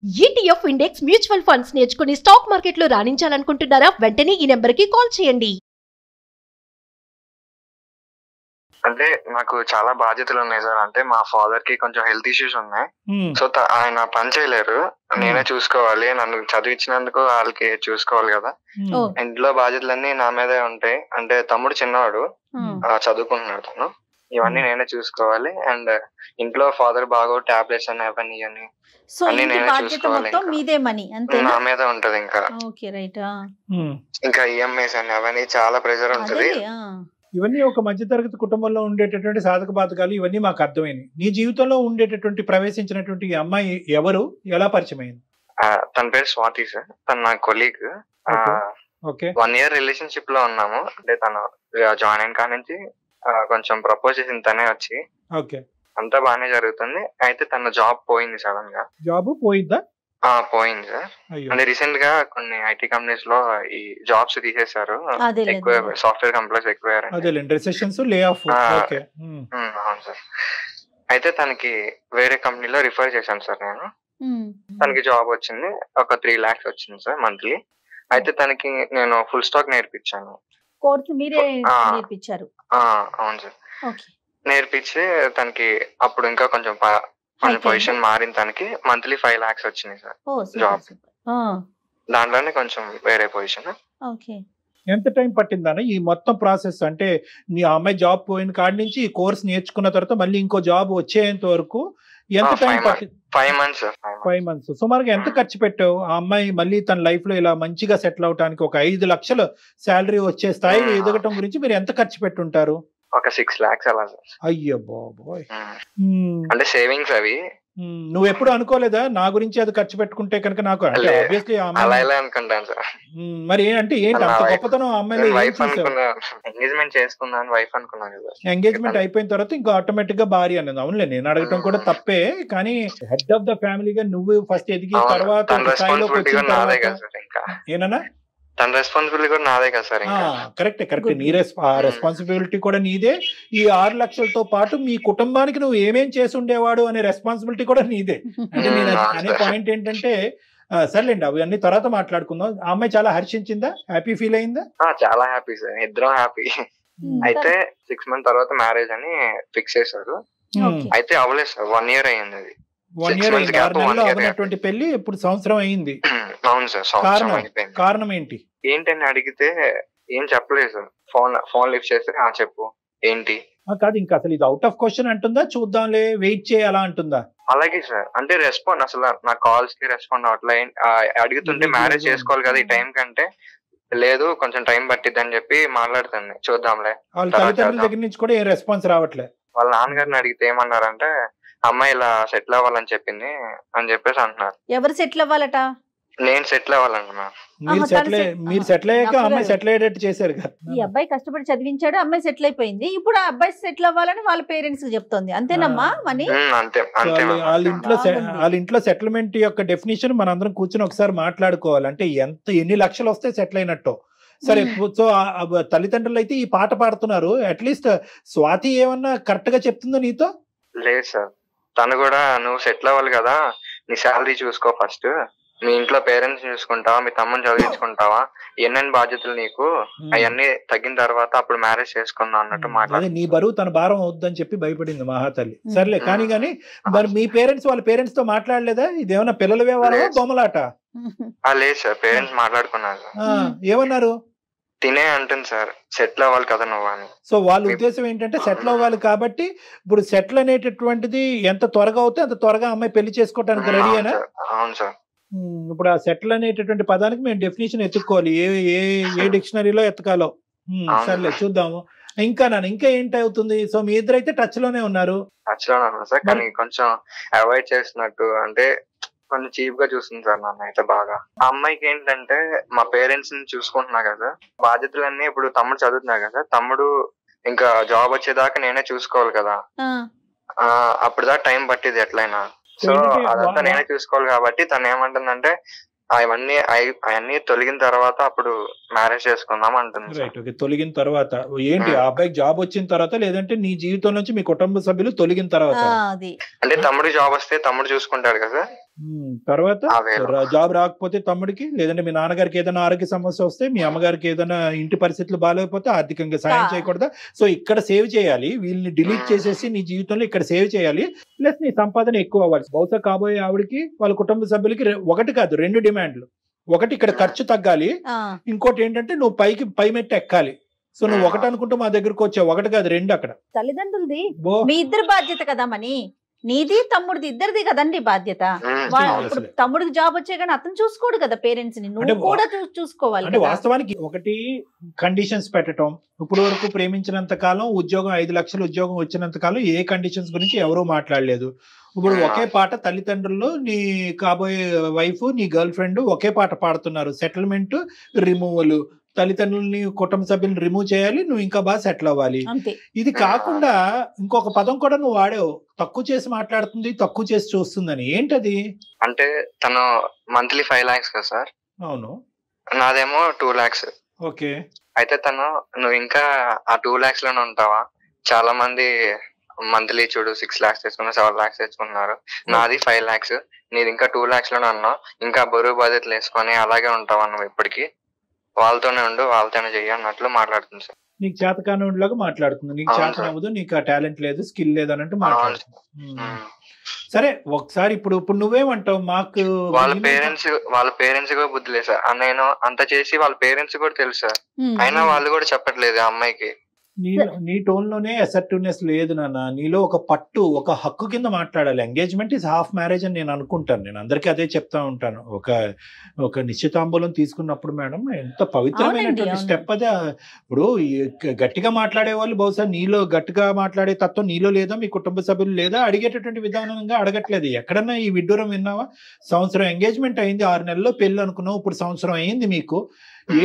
ETF index mutual funds నేర్చుకుని stock మార్కెట్లో రాణించాలనుకుంటున్నారా? వెంటనే ఈ నెంబర్కి కాల్ చేయండి. అంటే నాకు చాలా బాధ్యతలు ఉన్నాయి సార్. అంటే మా ఫాదర్ కి కొంచెం హెల్త్ ఇష్యూస్ ఉన్నాయి. సో ఆయన పని చేయలేరు, నేనే చూసుకోవాలి. నన్ను చదివించినందుకు వాళ్ళకి చూసుకోవాలి కదా. ఇంట్లో బాధ్యతలన్నీ నా మీదే ఉంటాయి. అంటే తమ్ముడు చిన్నవాడు, చదువుకుంటున్నాడు తను. ఇవన్నీ నేనే చూసుకోవాలి. అండ్ ఇంట్లో ఫాదర్ బాగా టాబ్లెట్స్ అని అవన్నీ ఇవన్నీ అన్ని నేనే చూసుకోవాలి. నా మీద ఉంటది. ఇంకా ఈఎంఐస్ అని అవన్నీ చాలా ప్రెషర్ ఉంటది. ఇవన్నీ ఒక మధ్యతరగతి కుటుంబంలో ఉండేటటువంటి సాధక బాధకాలు. ఇవన్నీ మాకు అర్థమైనవి. నీ జీవితంలో ఉండేటటువంటి ప్రవేశించినటువంటి ఈ అమ్మాయి ఎవరు, ఎలా పరిచయం అయింది? తన పేరు స్వాతి సార్. తను నా కొలీగ్. 1 year రిలేషన్షిప్ లో ఉన్నాము. అంటే తను జాయిన్ అయిన కాడ నుంచి కొంచెం ప్రపోజ్ చేసింది తనే వచ్చి. అంతా బాగానే జరుగుతుంది. అయితే తన జాబ్ పోయింది సడన్ గా. జాబ్ పోయిందా? పోయింది సార్. అంటే రీసెంట్ గా కొన్ని ఐటీ కంపెనీస్ లో ఈ జాబ్స్ తీసేశారు. ఎక్కువ సాఫ్ట్వేర్ కంపెనీస్ ఎక్కువ. అవును సార్. అయితే తనకి వేరే కంపెనీలో రిఫర్ చేశాను సార్ నేను. తనకి జాబ్ వచ్చింది. ఒక 3 lakhs వచ్చింది సార్ మంత్లీ. అయితే తనకి నేను ఫుల్ స్టాక్ నేర్పించాను. అవును సార్. నేర్పించి తనకి అప్పుడు ఇంకా కొంచెం పొజిషన్ మారింది. తనకి మంత్లీ 5 lakhs వచ్చింది సార్ జాబ్. దాంట్లోనే కొంచెం వేరే పొజిషన్. ఎంత టైం పట్టిందన్న ఈ మొత్తం ప్రాసెస్? అంటే నీ అమ్మాయి జాబ్ పోయిన కాడి నుంచి ఈ కోర్స్ నేర్చుకున్న తర్వాత మళ్ళీ ఇంకో జాబ్ వచ్చేంత వరకు ఎంత టైం పట్టింది? 5 months. 5 months. సుమారుగా ఎంత ఖర్చు పెట్టావు ఆ అమ్మాయి మళ్ళీ తన లైఫ్ లో ఇలా మంచిగా సెటిల్ అవడానికి? ఒక 5 లక్షలు శాలరీ వచ్చే స్థాయిలో ఎదగటం గురించి మీరు ఎంత ఖర్చు పెట్టుంటారు? ఒక 6 lakhs అలా సార్. అయ్యో బాబోయ్. అంటే సేవింగ్స్ అవి. నువ్వు ఎప్పుడు అనుకోలేదా నా గురించి అది ఖర్చు పెట్టుకుంటే కనుక నాకు అనుకుంటాను సార్. మరి అంటే ఏంటి అంత గొప్పతనం అమ్మాయి? ఎంగేజ్మెంట్ చేసుకున్నాను వైఫ్ అనుకున్నాను కదా. ఎంగేజ్మెంట్ అయిపోయిన తర్వాత ఇంకా ఆటోమేటిక్ గా భార్య అన్నది. అవునులే, నేను అడగటం కూడా తప్పే. కానీ హెడ్ ఆఫ్ ద ఫ్యామిలీగా నువ్వు ఫస్ట్ ఎదిగి తర్వాత ఏనన్నా తన రెస్పాన్సిబిలిటీ కూడా నాదే కదా సార్. కరెక్ట్. నీ రెస్పాన్సిబిలిటీ కూడా నీదే. ఈ 6 లక్షలతో పాటు మీ కుటుంబానికి నువ్వు ఏమేం చేసి ఉండేవాడు అనే రెస్పాన్సిబిలిటీ కూడా నీదే. అంటే నేను అనే పాయింట్ ఏంటంటే, సర్లేండి అవి అన్ని తర్వాత మాట్లాడుకుందాం. ఆ అమ్మాయి చాలా హర్షించిందా? హ్యాపీ ఫీల్ అయిందా? చాలా హ్యాపీ సార్. ఇద్దరం హ్యాపీ. అయితే 6 months తర్వాత మ్యారేజ్ అని ఫిక్స్ చేశారు. అయితే అవ్వలేదు సార్. 1 year అయ్యింది. అది 1 year అవ్వనటువంటి పెళ్లి ఇప్పుడు సంవత్సరం అయింది. అవును సార్. కారణం ఏంటని అడిగితే ఏం చెప్పలేదు సార్. ఫోన్ లిఫ్ట్ చేస్తే చెప్పు ఏంటి కాదు. ఇంకా అసలు ఇది అవుట్ ఆఫ్ క్వశ్చన్ అంటుందా, చూద్దాంలే వెయిట్ చేయాలా అంటుందా? అలాగే సార్. అంటే రెస్పాండ్ అసలు నా కాల్స్ కి రెస్పాండ్ అవట్లే. అడుగుతుంటే మ్యారేజ్ చేసుకోవాలి కదా ఈ టైం కంటే, లేదు కొంచెం టైం పట్టిద్ది అని చెప్పి మాట్లాడుతుంది. చూద్దాంలే. వాళ్ళ తల్లిదండ్రుల దగ్గర నుంచి కూడా ఏం రెస్పాన్స్ రావట్లే. వాళ్ళ నాన్నగారిని అడిగితే ఏమన్నారంటే, అమ్మాయి ఇలా సెటిల్ అవ్వాలని చెప్పింది అని చెప్పేసి అంటున్నారు. ఎవరు సెటిల్ అవ్వాలట? నేను సెటిల్ అవ్వాలనుకున్నా. మీరు సెటిల్ అయ్యాక అమ్మాయి సెటిల్ అయ్యేటట్టు చేశారు కదా. ఈ అబ్బాయి కష్టపడి చదివించాడు, అమ్మాయి సెటిల్ అయిపోయింది. ఇప్పుడు ఆ అబ్బాయి సెటిల్ అవ్వాలని వాళ్ళ పేరెంట్స్ కి చెప్తోంది. అంతేనమ్మా? మనీ వాళ్ళ ఇంట్లో సెటిల్మెంట్ యొక్క డెఫినేషన్ మనందరం కూర్చొని ఒకసారి మాట్లాడుకోవాలి. అంటే ఎన్ని లక్షలు వస్తే సెటిల్ అయినట్టు. సరే, సో తల్లిదండ్రులు అయితే ఈ పాట పాడుతున్నారు. అట్లీస్ట్ స్వాతి ఏమన్నా కరెక్ట్ గా చెప్తుందో నీతో? లేదు సార్. తను కూడా నువ్వు సెటిల్ అవ్వాలి కదా, నీ శాలరీ చూసుకో ఫస్ట్, మీ ఇంట్లో పేరెంట్స్ చూసుకుంటావా, మీ తమ్ముని చదివించుకుంటావా, ఎన్నెన్ని బాధ్యతలు నీకు, అవన్నీ తగ్గిన తర్వాత అప్పుడు మ్యారేజ్ చేసుకుందాం అన్నట్టు మాట్లాడి. నీ బరువు తన భారం అవుద్దని చెప్పి భయపడింది మహాతల్లి. సర్లే కానీ మరి మీ పేరెంట్స్ వాళ్ళ పేరెంట్స్ తో మాట్లాడలేదా? ఇదేమన్నా పిల్లల వ్యవహారం, బొమ్మలాట? లేదు సార్, పేరెంట్స్ మాట్లాడుకున్నారు. ఏమన్నారు? తినే అంటుంది సార్, సెటిల్ అవ్వాలి కదా నువ్వు అని. సో వాళ్ళ ఉద్దేశం ఏంటంటే సెటిల్ అవ్వాలి కాబట్టి ఇప్పుడు సెటిల్ అనేటటువంటిది ఎంత త్వరగా అవుతే అంత త్వరగా అమ్మాయి పెళ్లి చేసుకోవడానికి రెడీ అయినా? అవును సార్. ఇప్పుడు ఆ సెటిల్ అనేటటువంటి పదానికి మేము డెఫినేషన్ ఎత్తుక్కోవాలి, ఏ డిక్షనరీలో ఎత్తకాలో. సర్లే చూద్దాము. ఇంకా ఏంటి అవుతుంది? సో మీ ఇద్దరైతే టచ్ లోనే ఉన్నారు. టచ్ లోనే ఉన్నారు సార్, కానీ కొంచెం అవాయిడ్ చేస్తున్నట్టు, అంటే కొంచెం చీప్ గా చూస్తుంది సార్ నన్ను అయితే బాగా. ఆ అమ్మాయికి ఏంటంటే మా పేరెంట్స్ ని చూసుకుంటున్నా కదా, బాధ్యతలన్నీ ఇప్పుడు తమ్ముడు చదువుతున్నా కదా, తమ్ముడు ఇంకా జాబ్ వచ్చేదాకా నేనే చూసుకోవాలి కదా. అప్పుడు దాకా టైం పట్టింది ఎట్లయినా. సో అదంతా నేనే చూసుకోవాలి కాబట్టి తను ఏమంటుందంటే, అవన్నీ తొలగిన తర్వాత అప్పుడు మ్యారేజ్ చేసుకుందాం అంటుంది. తొలగిన తర్వాత ఏంటి? ఆ అబ్బాయికి జాబ్ వచ్చిన తర్వాత, లేదంటే నీ జీవితం నుంచి మీ కుటుంబ సభ్యులు తొలగిన తర్వాత? అంటే తమ్ముడు జాబ్ వస్తే తమ్ముడు చూసుకుంటాడు కదా. తర్వాత ఆ వేలో. జాబ్ రాకపోతే తమ్ముడికి, లేదంటే మీ నాన్నగారికి ఏదైనా ఆరోగ్య సమస్య వస్తే, మీ అమ్మగారికి ఏదైనా ఇంటి పరిస్థితులు బాగాలేకపోతే ఆర్థికంగా సాయం చేయకూడదా? సో ఇక్కడ సేవ్ చేయాలి, వీళ్ళని డిలీట్ చేసేసి నీ జీవితంలో ఇక్కడ సేవ్ చేయాలి, ప్లస్ నీ సంపాదన ఎక్కువ అవ్వాలి. బహుశా కాబోయే ఆవిడకి వాళ్ళ కుటుంబ సభ్యులకి ఒకటి కాదు 2 డిమాండ్లు. ఒకటి ఇక్కడ ఖర్చు తగ్గాలి, ఇంకోటి ఏంటంటే నువ్వు పై మెట్టు ఎక్కాలి. సో నువ్వు ఒకటి అనుకుంటూ మా దగ్గరకు వచ్చావు, ఒకటి కాదు 2 అక్కడ. తల్లిదండ్రులది మీ ఇద్దరు బాధ్యత కదా మని, నీది తమ్ముడిది ఇద్దరిది కదండి బాధ్యత. ఇప్పుడు తమ్ముడికి జాబ్ వచ్చే కానీ అతను చూసుకోడు కదా పేరెంట్స్ ని, నువ్వు కూడా చూసుకోవాలి. అంటే వాస్తవానికి ఒకటి కండిషన్స్ పెట్టడం. ఇప్పుడు వరకు ప్రేమించినంత కాలం ఉద్యోగం 5 లక్షల ఉద్యోగం వచ్చినంత కాలం ఏ కండిషన్స్ గురించి ఎవరూ మాట్లాడలేదు. ఇప్పుడు ఒకే పాట తల్లిదండ్రులు, నీ కాబోయే వైఫ్, నీ గర్ల్ ఫ్రెండ్ ఒకే పాట పాడుతున్నారు. సెటిల్మెంట్, రిమూవల్, తల్లిదండ్రులని కుటుంబ సభ్యులను రిమూవ్ చేయాలి, నువ్వు ఇంకా బాగా సెటిల్ అవ్వాలి. ఇది కాకుండా ఇంకొక పదం కూడా నువ్వు వాడావు, తక్కువ చేసి మాట్లాడుతుంది, తక్కువ చేసి చూస్తుందని. ఏంటది? అంటే తను మంత్లీ 5 lakhs కదా సార్. అవును. నాదేమో 2 lakhs. ఓకే. అయితే తను నువ్వు ఇంకా ఆ 2 lakhs లోనే ఉంటావా? చాలా మంది మంత్లీ చూడు 6 lakhs తెచ్చుకున్నారు, 7 lakhs తెచ్చుకున్నారు. నాది 5 lakhs, నీది ఇంకా 2 lakhs లోనే అన్నావు. ఇంకా బరువు బాధ్యతలు వేసుకొని అలాగే ఉంటావా నువ్వు? ఇప్పటికీ వాళ్ళతోనే ఉండు, వాళ్ళతోనే చెయ్యి అన్నట్లు మాట్లాడుతుంది సార్. నీకు చేతకానులాగా మాట్లాడుతుంది, నీకు చేత అవ్వదు, నీకు ఆ టాలెంట్ లేదు, స్కిల్ లేదు అన్నట్టు మాట్లాడుతుంది. సరే ఒకసారి ఇప్పుడు నువ్వేమంటావు? మాకు వాళ్ళ పేరెంట్స్ కూడా బుద్ధి లేదు సార్. నేను అంత చేసి వాళ్ళ పేరెంట్స్ కూడా తెలుసు సార్, అయినా వాళ్ళు కూడా చెప్పట్లేదు ఆ అమ్మాయికి. నీ టోన్ లోనే అసర్టివ్నెస్ లేదు నాన్న. నీలో ఒక పట్టు, ఒక హక్కు కింద మాట్లాడాలి. ఎంగేజ్మెంట్ ఈజ్ హాఫ్ మ్యారేజ్ అని నేను అనుకుంటాను. నేను అందరికీ అదే చెప్తా ఉంటాను. ఒక నిశ్చితాంబూలం తీసుకున్నప్పుడు మేడం ఎంత పవిత్రమైనటువంటి స్టెప్ అదే. ఇప్పుడు గట్టిగా మాట్లాడే వాళ్ళు బహుశా నీలో గట్టిగా మాట్లాడే తత్వం నీలో లేదా, మీ కుటుంబ సభ్యులు లేదా, అడిగేటటువంటి విధానంగా అడగట్లేదు. ఎక్కడన్నా ఈ విడ్డూరం విన్నావా? సంవత్సరం ఎంగేజ్మెంట్ అయింది, 6 నెలల్లో పెళ్లి అనుకున్నావు, ఇప్పుడు సంవత్సరం అయింది. మీకు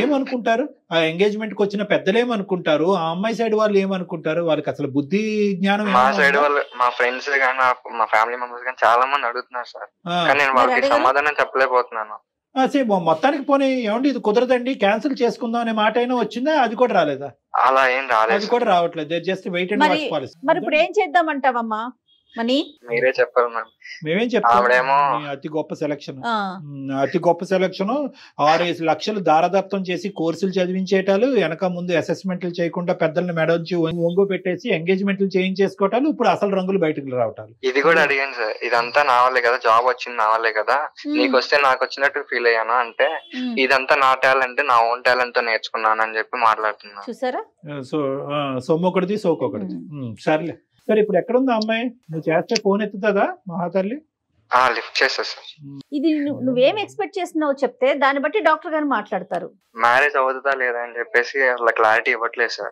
ఏమనుకుంటారు? ఆ ఎంగేజ్మెంట్ కి వచ్చిన పెద్దలు ఏమనుకుంటారు? ఆ అమ్మాయి సైడ్ వాళ్ళు ఏమనుకుంటారు? వాళ్ళకి అసలు బుద్ధి జ్ఞానం. మా సైడ్ వాళ్ళు, మా ఫ్రెండ్స్ గానీ మా ఫ్యామిలీ మెంబర్స్ గానీ చాలా మంది అడుగుతున్నారు సార్, కానీ నేను వాళ్ళకి సమాధానం చెప్పలేకపోతున్నాను. మొత్తానికి పోనీ ఏమండి ఇది కుదరదండి, క్యాన్సిల్ చేసుకుందాం అనే మాట అయినా వచ్చిందా? అది కూడా రాలేదా? అలా ఏం రాలేదు, అది కూడా రావట్లేదు. Just wait and watch policy. మరి ఇప్పుడు ఏం చేద్దామంటావమ్మా మనీ? మీరే చెప్పారు మేడం. మేమేం చెప్తామేమో. అతి గొప్ప సెలక్షన్, 6-5 లక్షలు దారదత్తం చేసి కోర్సులు చదివించేటాలు, వెనక ముందు అసెస్మెంట్లు చేయకుండా పెద్దల్ని మెడొచ్చి ఒంగు పెట్టేసి ఎంగేజ్మెంట్లు చేయించేసుకోవటాలు, ఇప్పుడు అసలు రంగులు బయటకు రావటాలు. ఇది కూడా అడిగాను సార్, ఇదంతా నా వల్లే కదా, జాబ్ వచ్చింది నా వల్లే కదా, నీకు వస్తే నాకు వచ్చినట్టు ఫీల్ అయ్యాను అంటే, ఇదంతా నా టాలెంట్, నా ఓన్ టాలెంట్ తో నేర్చుకున్నాను అని చెప్పి మాట్లాడుతున్నాను. చూసారా? సో సొమ్మొకటిది సోకొకటిది. సర్లే. సరే ఇప్పుడు ఎక్కడుంది అమ్మాయి? నువ్వు చేస్తే ఫోన్ ఎత్తుతుందా మహాతల్లి? లిఫ్ట్ చేస్తా సార్. ఇది నువ్వేం ఎక్స్పెక్ట్ చేస్తున్నావు చెప్తే దాన్ని బట్టి డాక్టర్ గారు మాట్లాడతారు. మ్యారేజ్ అవుతుందా లేదా అని చెప్పేసి అట్లా క్లారిటీ ఇవ్వట్లేదు సార్.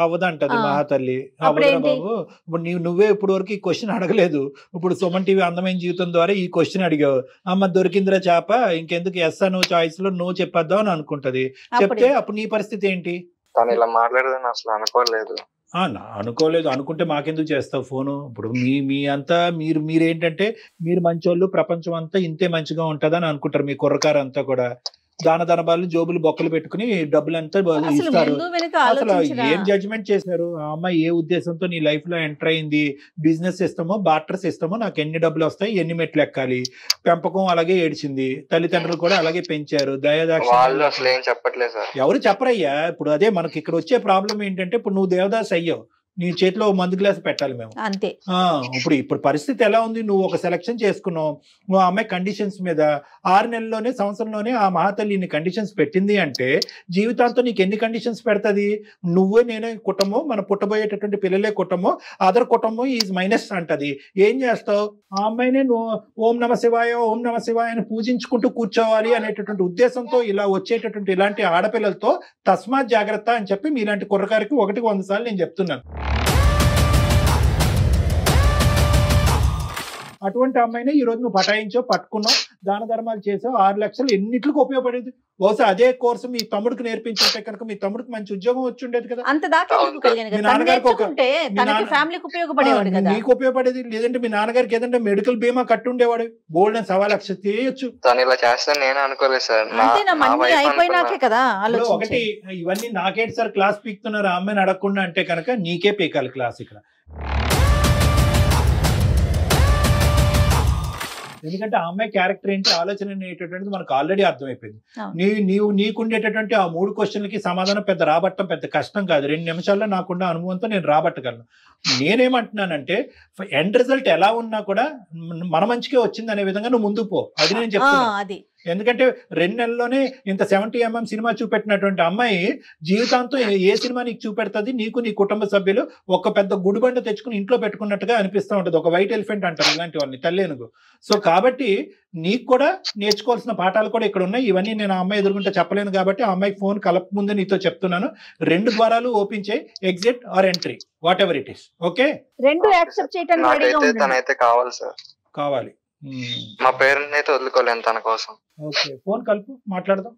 అవదంటది మహాతల్లి. అవదా బాబు, ఇప్పుడు నువ్వే ఇప్పుడు వరకు ఈ క్వశ్చన్ అడగలేదు. ఇప్పుడు సుమన్ టీవీ అందమైన జీవితం ద్వారా ఈ క్వశ్చన్ అడిగావు. అమ్మ దొరికిందిరా చేప, ఇంకెందుకు ఎస్ అను చాయిస్ లో నో చెప్పేద్దాం అని అనుకుంటది. చెప్తే అప్పుడు నీ పరిస్థితి ఏంటి? తను ఇలా మాట్లాడదని అసలు అనుకోలేదు. అనుకోలేదు అనుకుంటే మాకెందుకు చేస్తావు ఫోను? ఇప్పుడు మీ అంతా మీరేంటంటే మీరు మంచోళ్ళు, ప్రపంచం అంతా ఇంతే మంచిగా ఉంటదని అనుకుంటారు. మీ కుర్రకారు అంతా కూడా దాన బాలు జోబులు బొక్కలు పెట్టుకుని డబ్బులంతా ఇస్తారు. అసలు ఏం జడ్జిమెంట్ చేశారు? ఆ అమ్మాయి ఏ ఉద్దేశంతో నీ లైఫ్ లో ఎంటర్ అయింది? బిజినెస్ సిస్టమో, బార్టర్ సిస్టమో, నాకు ఎన్ని డబ్బులు వస్తాయి, ఎన్ని మెట్లు ఎక్కాలి, పెంపకం అలాగే ఏడ్చింది, తల్లిదండ్రులు కూడా అలాగే పెంచారు. దయాదాక్ష చెప్పట్లేదు, ఎవరు చెప్పరయ్యా. ఇప్పుడు అదే మనకి ఇక్కడ వచ్చే ప్రాబ్లం ఏంటంటే, ఇప్పుడు నువ్వు దేవదాస్ అయ్యావు, నీ చేతిలో మందు గ్లాస్ పెట్టాలి మేము అంతే. ఇప్పుడు పరిస్థితి ఎలా ఉంది? నువ్వు ఒక సెలక్షన్ చేసుకున్నావు, నువ్వు ఆ అమ్మాయి కండిషన్స్ మీద 6 నెలల్లోనే, సంవత్సరంలోనే ఆ మహాతల్లి నీ కండిషన్స్ పెట్టింది అంటే జీవితాంతం నీకు ఎన్ని కండిషన్స్ పెడతది? నువ్వే నేనే కుటుంబం, మన పుట్టబోయేటటువంటి పిల్లలే కుటుంబం, అదర్ కుటుంబం ఈజ్ మైనస్ అంటది. ఏం చేస్తావు? ఆ అమ్మాయినే నువ్వు ఓం నమ శివాయ అని పూజించుకుంటూ కూర్చోవాలి అనేటటువంటి ఉద్దేశంతో ఇలా వచ్చేటటువంటి ఇలాంటి ఆడపిల్లలతో తస్మాత్ జాగ్రత్త అని చెప్పి మీలాంటి కుర్రకారికి 100 సార్లు నేను చెప్తున్నాను. అటువంటి అమ్మాయినే ఈ రోజు నువ్వు పటాయించో, పట్టుకున్నావు, దాన ధర్మాలు చేసావు, 6 లక్షలు ఎన్నిట్లకు ఉపయోగపడేది. బహుశా అదే కోర్సు మీ తమ్ముడికి నేర్పించుంటే కనుక మీ తమ్ముడికి మంచి ఉద్యోగం వచ్చి ఉండేది కదా. అంత దాకా నీకు ఉపయోగపడేది. లేదంటే మీ నాన్నగారికి ఏదంటే మెడికల్ బీమా కట్టి ఉండేవాడు, బోల్డ్ 1.25 లక్షలు చేయొచ్చు. ఒకటి ఇవన్నీ నాకేంటి సార్ క్లాస్ పీకుతున్నారు ఆ అమ్మాయిని అడగకుండా అంటే కనుక నీకే పీకాలి క్లాస్ ఇక్కడ. ఎందుకంటే ఆ అమ్మాయి క్యారెక్టర్ ఏంటి, ఆలోచన అనేటటువంటిది మనకు ఆల్రెడీ అర్థమైపోయింది. నీకుండేటటువంటి ఆ 3 క్వశ్చన్లకి సమాధానం పెద్ద రాబట్టడం పెద్ద కష్టం కాదు. 2 నిమిషాల్లో నాకున్న అనుభవంతో నేను రాబట్టగలను. నేనేమంటున్నానంటే ఎండ్ రిజల్ట్ ఎలా ఉన్నా కూడా మన మంచికే వచ్చింది అనే విధంగా నువ్వు ముందుకు పో. అది నేను చెప్తున్నా. ఎందుకంటే 2 నెలల్లోనే ఇంత 70mm సినిమా చూపెట్టినటువంటి అమ్మాయి జీవితాంతం ఏ సినిమా నీకు చూపెడుతుంది? నీకు నీ కుటుంబ సభ్యులు ఒక పెద్ద గుడిబండ తెచ్చుకుని ఇంట్లో పెట్టుకున్నట్టుగా అనిపిస్తూ ఉంటుంది. ఒక వైట్ ఎలిఫెంట్ అంటారు ఇలాంటివన్నీ, తల్లేనుగు. సో కాబట్టి నీకు కూడా నేర్చుకోవాల్సిన పాఠాలు కూడా ఇక్కడ ఉన్నాయి. ఇవన్నీ నేను ఆ అమ్మాయి ఎదుర్కొంటే చెప్పలేను కాబట్టి ఆ అమ్మాయికి ఫోన్ కలప ముందే నీతో చెప్తున్నాను. 2 ద్వారాలు ఓపెన్ చేయి, exit or entry, whatever it is. Okay, 2 accept చేయడానికి కావాలి సార్, కావాలి. మా పేరెంట్ అయితే వదులుకోలేను తన కోసం. ఓకే, ఫోన్ కలుపు, మాట్లాడదాం.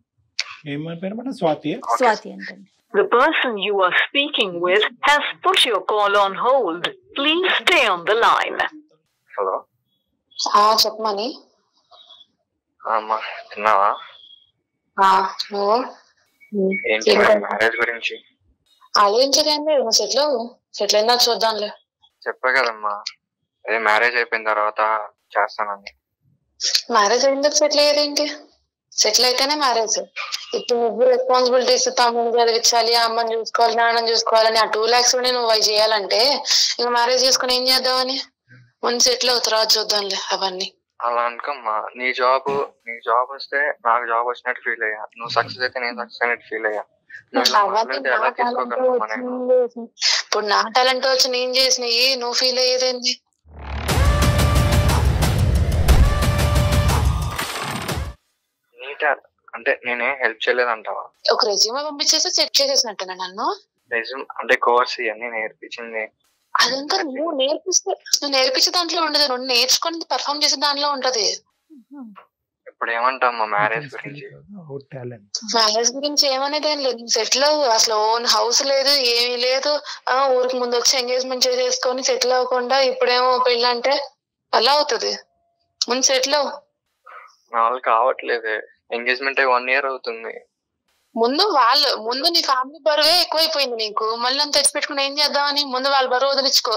ఏమని పేరు మేడం? స్వాతి. స్వాతి అంటే The person you are speaking with has put your call on hold. Please stay on the line. Hello, చెప్పమని. అమ్మా తిన్నావా? నువ్వు ఏంటి మ్యారేజ్ గురించి? ఆలోచించకండి, నువ్వు సెటిల్ అయినా చూద్దాంలే. చెప్పా కదమ్మా, అదే మ్యారేజ్ అయిపోయిన తర్వాత చేస్తానని. మ్యారేజ్ అయిందా సెటిల్ అయ్యేదేంటి? సెటిల్ అయితేనే మ్యారేజ్. ఇప్పుడు నువ్వు రెస్పాన్సిబిలిటీస్, తమ్ముని చదివించాలి, అమ్మని చూసుకోవాలి, నాన్నని చూసుకోవాలని ఆ 2 lakhs నువ్వు అవి చేయాలంటే ఇంకా మ్యారేజ్ చేసుకుని ఏం చేద్దామని? ముందు సెటిల్ అవుతారా చూద్దాంలే అవన్నీ. అలా అనుకోమ్మా, నీ జాబ్ వస్తే నాకు జాబ్ వచ్చినట్టు ఫీల్ అయ్యా, నువ్వు సక్సెస్ అయితే నేను సక్సెస్ అయినట్టు ఫీల్ అయ్యా. ఇప్పుడు నా టాలెంట్ వచ్చి నేను చేసినవి నువ్వు ఫీల్ అయ్యేదేంటి? అంటే నేనే హెల్ప్ చేయలేదంటావా? ఒక రెజ్యూమే పంపించేసి సెట్ చేసేసినట్టున్నా నన్ను. రెజ్యూమ్ అంటే కోర్స్ ఇవన్నీ నేర్పించింది అదంతా నువ్వు నేర్పించే దాంట్లో ఉండదు, నువ్వు నేర్చుకుని పర్ఫార్మ్ చేసే దాంట్లో ఉంటది. ఇప్పుడు ఏమంటామ్మా మ్యారేజ్ గురించి? మ్యారేజ్ గురించి ఏమనేది ఏం లేదు. సెటిల్ అవ్వు. అసలు ఓన్ హౌస్ లేదు, ఏమీ లేదు. ఊరికి ముందు వచ్చి ఎంగేజ్మెంట్ చేసేసుకొని సెటిల్ అవ్వకుండా ఇప్పుడేమో పెళ్ళి అంటే అలా అవుతుంది. ముందు సెటిల్ అవ్వు. నా వాళ్ళు కావట్లేదు. ఎంగేజ్మెంట్ 1 year అవుతుంది. ముందు నీ ఫ్యామిలీ బరువే ఎక్కువైపోయింది నీకు. మళ్ళీ అంత తెచ్చి పెట్టుకుని ఏం చేద్దామని ముందు వాళ్ళ బరువు వదిలించుకో.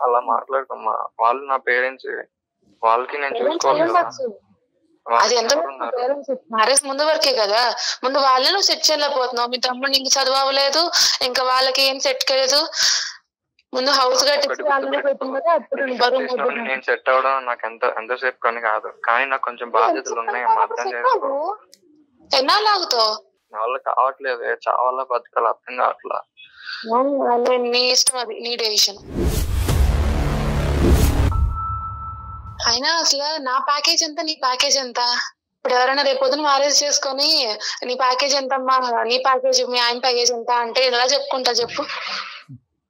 అలా మాట్లాడుకోమ్మా, వాళ్ళు నా పేరెంట్స్, వాళ్ళకి నేను చూసుకోవాలి. అది ఎంత మ్యారేజ్ ముందు వరకే కదా. ముందు వాళ్ళే నువ్వు సెట్ చేయలేకపోతున్నావు. మీ తమ్ముడు ఇంక చదువు అవ్వలేదు, ఇంకా వాళ్ళకి ఏం సెట్ కాలేదు. ముందు హౌస్ కట్టించి వాళ్ళనే పెట్టింది కదా. అప్పుడు నేను సెట్ అవడం నాకు ఎంతసేపు కానీ కాదు, కానీ నాకు కొంచెం బాధ్యతలు ఉన్నాయి. అర్థం చేసుకో. ఎన్నాళ్ళు ఆగుతావు? నా వల్ల కావట్లేదు, చావాలా బతకాలి అర్థం కావట్లా. నీ ఇష్టం, అది నీ డెసిషన్. అయినా అసలు నా ప్యాకేజ్ ఎంత, నీ ప్యాకేజ్ ఎంత? ఇప్పుడు ఎవరైనా రేపొద్దున మ్యారేజ్ చేసుకొని నీ ప్యాకేజ్ ఎంత అమ్మా, నీ ప్యాకేజ్, మీ ఆయన ప్యాకేజ్ ఎంత అంటే ఎలా చెప్పుకుంటా చెప్పు?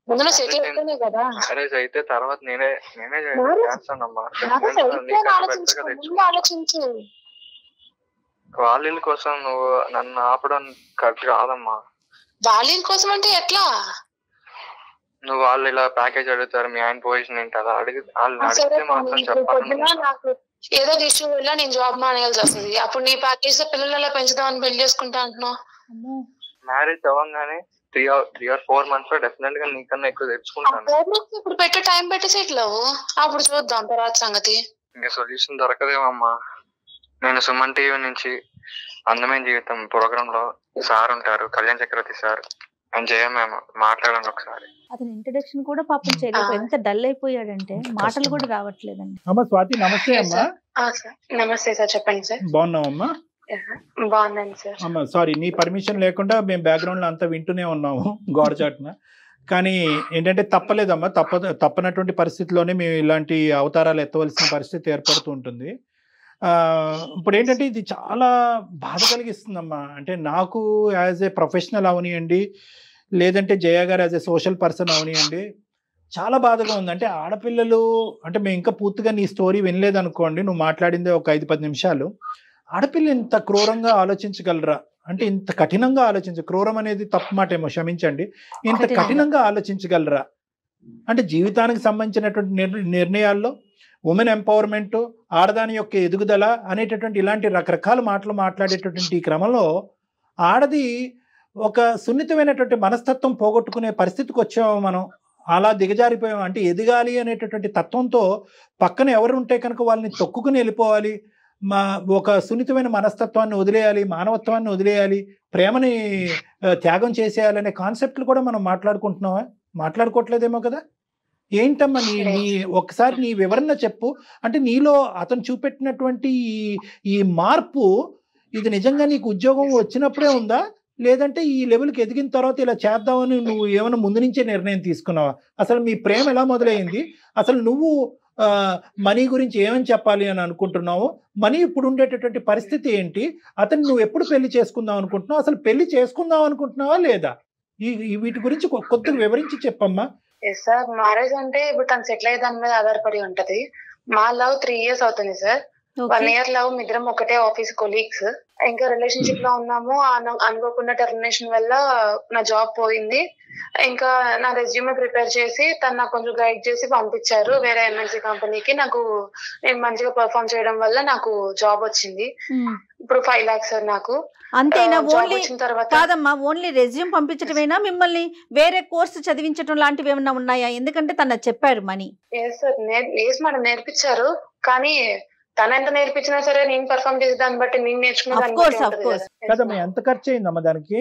ముందు సెటిల్ అయితేనే కదా. మ్యారేజ్ అయితే తర్వాత నేనే చేస్తానమ్మా. ఆలోచించు. వాళ్ళ కోసం నువ్వు నన్ను ఆపడం కరెక్ట్ కాదమ్మా. వాళ్ళ కోసం అంటే ఎట్లా? నువ్వు వాళ్ళు ఇలా ప్యాకేజ్ అడుగుతారు, మీ ఆయన పొజిషన్ ఏంటి కదా అడిగితే మాత్రం చెప్పాలి. నాకు ఏదో ఇష్యూ వల్ల నేను జాబ్ మానేయాల్సి వస్తుంది. అప్పుడు నీ ప్యాకేజ్ లో పిల్లలు ఎలా పెంచుదామని పెళ్లి చేసుకుంటా అంటున్నావు. మ్యారేజ్ అవ్వగానే 3 or 4 months లో డెఫినెట్ గా నీకన్నా ఎక్కువ తెచ్చుకుంటాను. ఇప్పుడు పెట్టే టైం పెట్టి సెటిల్ అవ్వు, అప్పుడు చూద్దాం తర్వాత సంగతి. ఇంకా సొల్యూషన్ దొరకదేమమ్మా. నేను సుమన్ టీవీ నుంచి అందమైన జీవితం ప్రోగ్రామ్ లో సార్ ఉంటారు, కళ్యాణ్ చక్రవర్తి సార్, అండ్ జయ మ్యామ్, మాట్లాడండి ఒకసారి. అతని ఇంట్రడక్షన్ కూడా పాపం చేయలేదు. ఎంత డల్ అయిపోయాడంటే మాటలు కూడా రావట్లేదండి. అమ్మా స్వాతి, నమస్తే అమ్మా. నమస్తే సార్, చెప్పండి సార్. బాగున్నావమ్మా? బాగున్నాను సార్. అమ్మా సారీ, నీ పర్మిషన్ లేకుండా మేము బ్యాక్గ్రౌండ్ లో అంతా వింటూనే ఉన్నాము గోడచాటున. కానీ ఏంటంటే తప్పలేదమ్మా, తప్పనటువంటి పరిస్థితిలోనే మేము ఇలాంటి అవతారాలు ఎత్తవలసిన పరిస్థితి ఏర్పడుతూ ఉంటుంది. ఇప్పుడు ఏంటంటే ఇది చాలా బాధ కలిగిస్తుందమ్మా. అంటే నాకు యాజ్ ఏ ప్రొఫెషనల్ అవనియండి, లేదంటే జయ గారు యాజ్ ఏ సోషల్ పర్సన్ అవనియండి, చాలా బాధగా ఉంది. అంటే ఆడపిల్లలు అంటే మేము ఇంకా పూర్తిగా నీ స్టోరీ వినలేదు అనుకోండి, నువ్వు మాట్లాడిందే ఒక 5-10 నిమిషాలు. ఆడపిల్ల ఇంత క్రూరంగా ఆలోచించగలరా? అంటే ఇంత కఠినంగా క్రూరం అనేది తప్పు మాట ఏమో, క్షమించండి. ఇంత కఠినంగా ఆలోచించగలరా? అంటే జీవితానికి సంబంధించినటువంటి నిర్ణయాల్లో ఉమెన్ ఎంపవర్మెంట్, ఆడదాని యొక్క ఎదుగుదల అనేటటువంటి ఇలాంటి రకరకాల మాటలు మాట్లాడేటటువంటి ఈ క్రమంలో ఆడది ఒక సున్నితమైనటువంటి మనస్తత్వం పోగొట్టుకునే పరిస్థితికి వచ్చాము మనం. అలా దిగజారిపోయాం. అంటే ఎదగాలి అనేటటువంటి తత్వంతో పక్కన ఎవరు ఉంటే కనుక వాళ్ళని తొక్కుకుని వెళ్ళిపోవాలి, ఒక సున్నితమైన మనస్తత్వాన్ని వదిలేయాలి, మానవత్వాన్ని వదిలేయాలి, ప్రేమని త్యాగం చేసేయాలనే కాన్సెప్ట్లు కూడా మనం మాట్లాడుకుంటున్నావా? మాట్లాడుకోవట్లేదేమో కదా. ఏంటమ్మా నీ ఒకసారి నీ వివరణ చెప్పు. అంటే నీలో అతను చూపెట్టినటువంటి ఈ మార్పు ఇది నిజంగా నీకు ఉద్యోగం వచ్చినప్పుడే ఉందా, లేదంటే ఈ లెవెల్కి ఎదిగిన తర్వాత ఇలా చేద్దామని నువ్వు ఏమైనా ముందు నుంచే నిర్ణయం తీసుకున్నావా? అసలు మీ ప్రేమ ఎలా మొదలైంది? అసలు నువ్వు మనీ గురించి ఏమని చెప్పాలి అని అనుకుంటున్నావు? మనీ ఇప్పుడు ఉండేటటువంటి పరిస్థితి ఏంటి? అతను నువ్వు ఎప్పుడు పెళ్లి చేసుకుందాం అనుకుంటున్నావు? అసలు పెళ్లి చేసుకుందాం అనుకుంటున్నావా లేదా? వీటి గురించి కొద్దిగా వివరించి చెప్పమ్మా. సార్, మ్యారేజ్ అంటే ఇప్పుడు తను సెటిల్ అయ్యే దాని మీద ఆధారపడి ఉంటది. మా లవ్ 3 years అవుతుంది సార్. 1 year లవ్, ఇద్దరం ఒకటే ఆఫీస్ కొలీగ్స్. ఇంకా రిలేషన్షిప్ లో ఉన్నాము. అనుకోకుండా టెర్మినేషన్ వల్ల నా జాబ్ పోయింది. ఇంకా నా రెజ్యూమే ప్రిపేర్ చేసి తను నాకు కొంచెం గైడ్ చేసి పంపించారు వేరే ఎంఎన్సీ కంపెనీకి. నేను మంచిగా పర్ఫామ్ చేయడం వల్ల నాకు జాబ్ వచ్చింది. ఇప్పుడు 5 lakhs సార్ నాకు. అంతేనా? ఓన్లీ కాదమ్మా, ఓన్లీ రెజ్యూమ్ పంపించడమేనా? మిమ్మల్ని వేరే కోర్సు చదివించడం లాంటివి ఏమన్నా ఉన్నాయా? ఎందుకంటే తను చెప్పారు మనీ. మేడం నేర్పించారు, కానీ తను ఎంత నేర్పించినా సరే నేను పర్ఫామ్ చేసే దాన్ని బట్టి నేను నేర్చుకున్నా. ఎంత ఖర్చు అయిందమ్మా దానికి?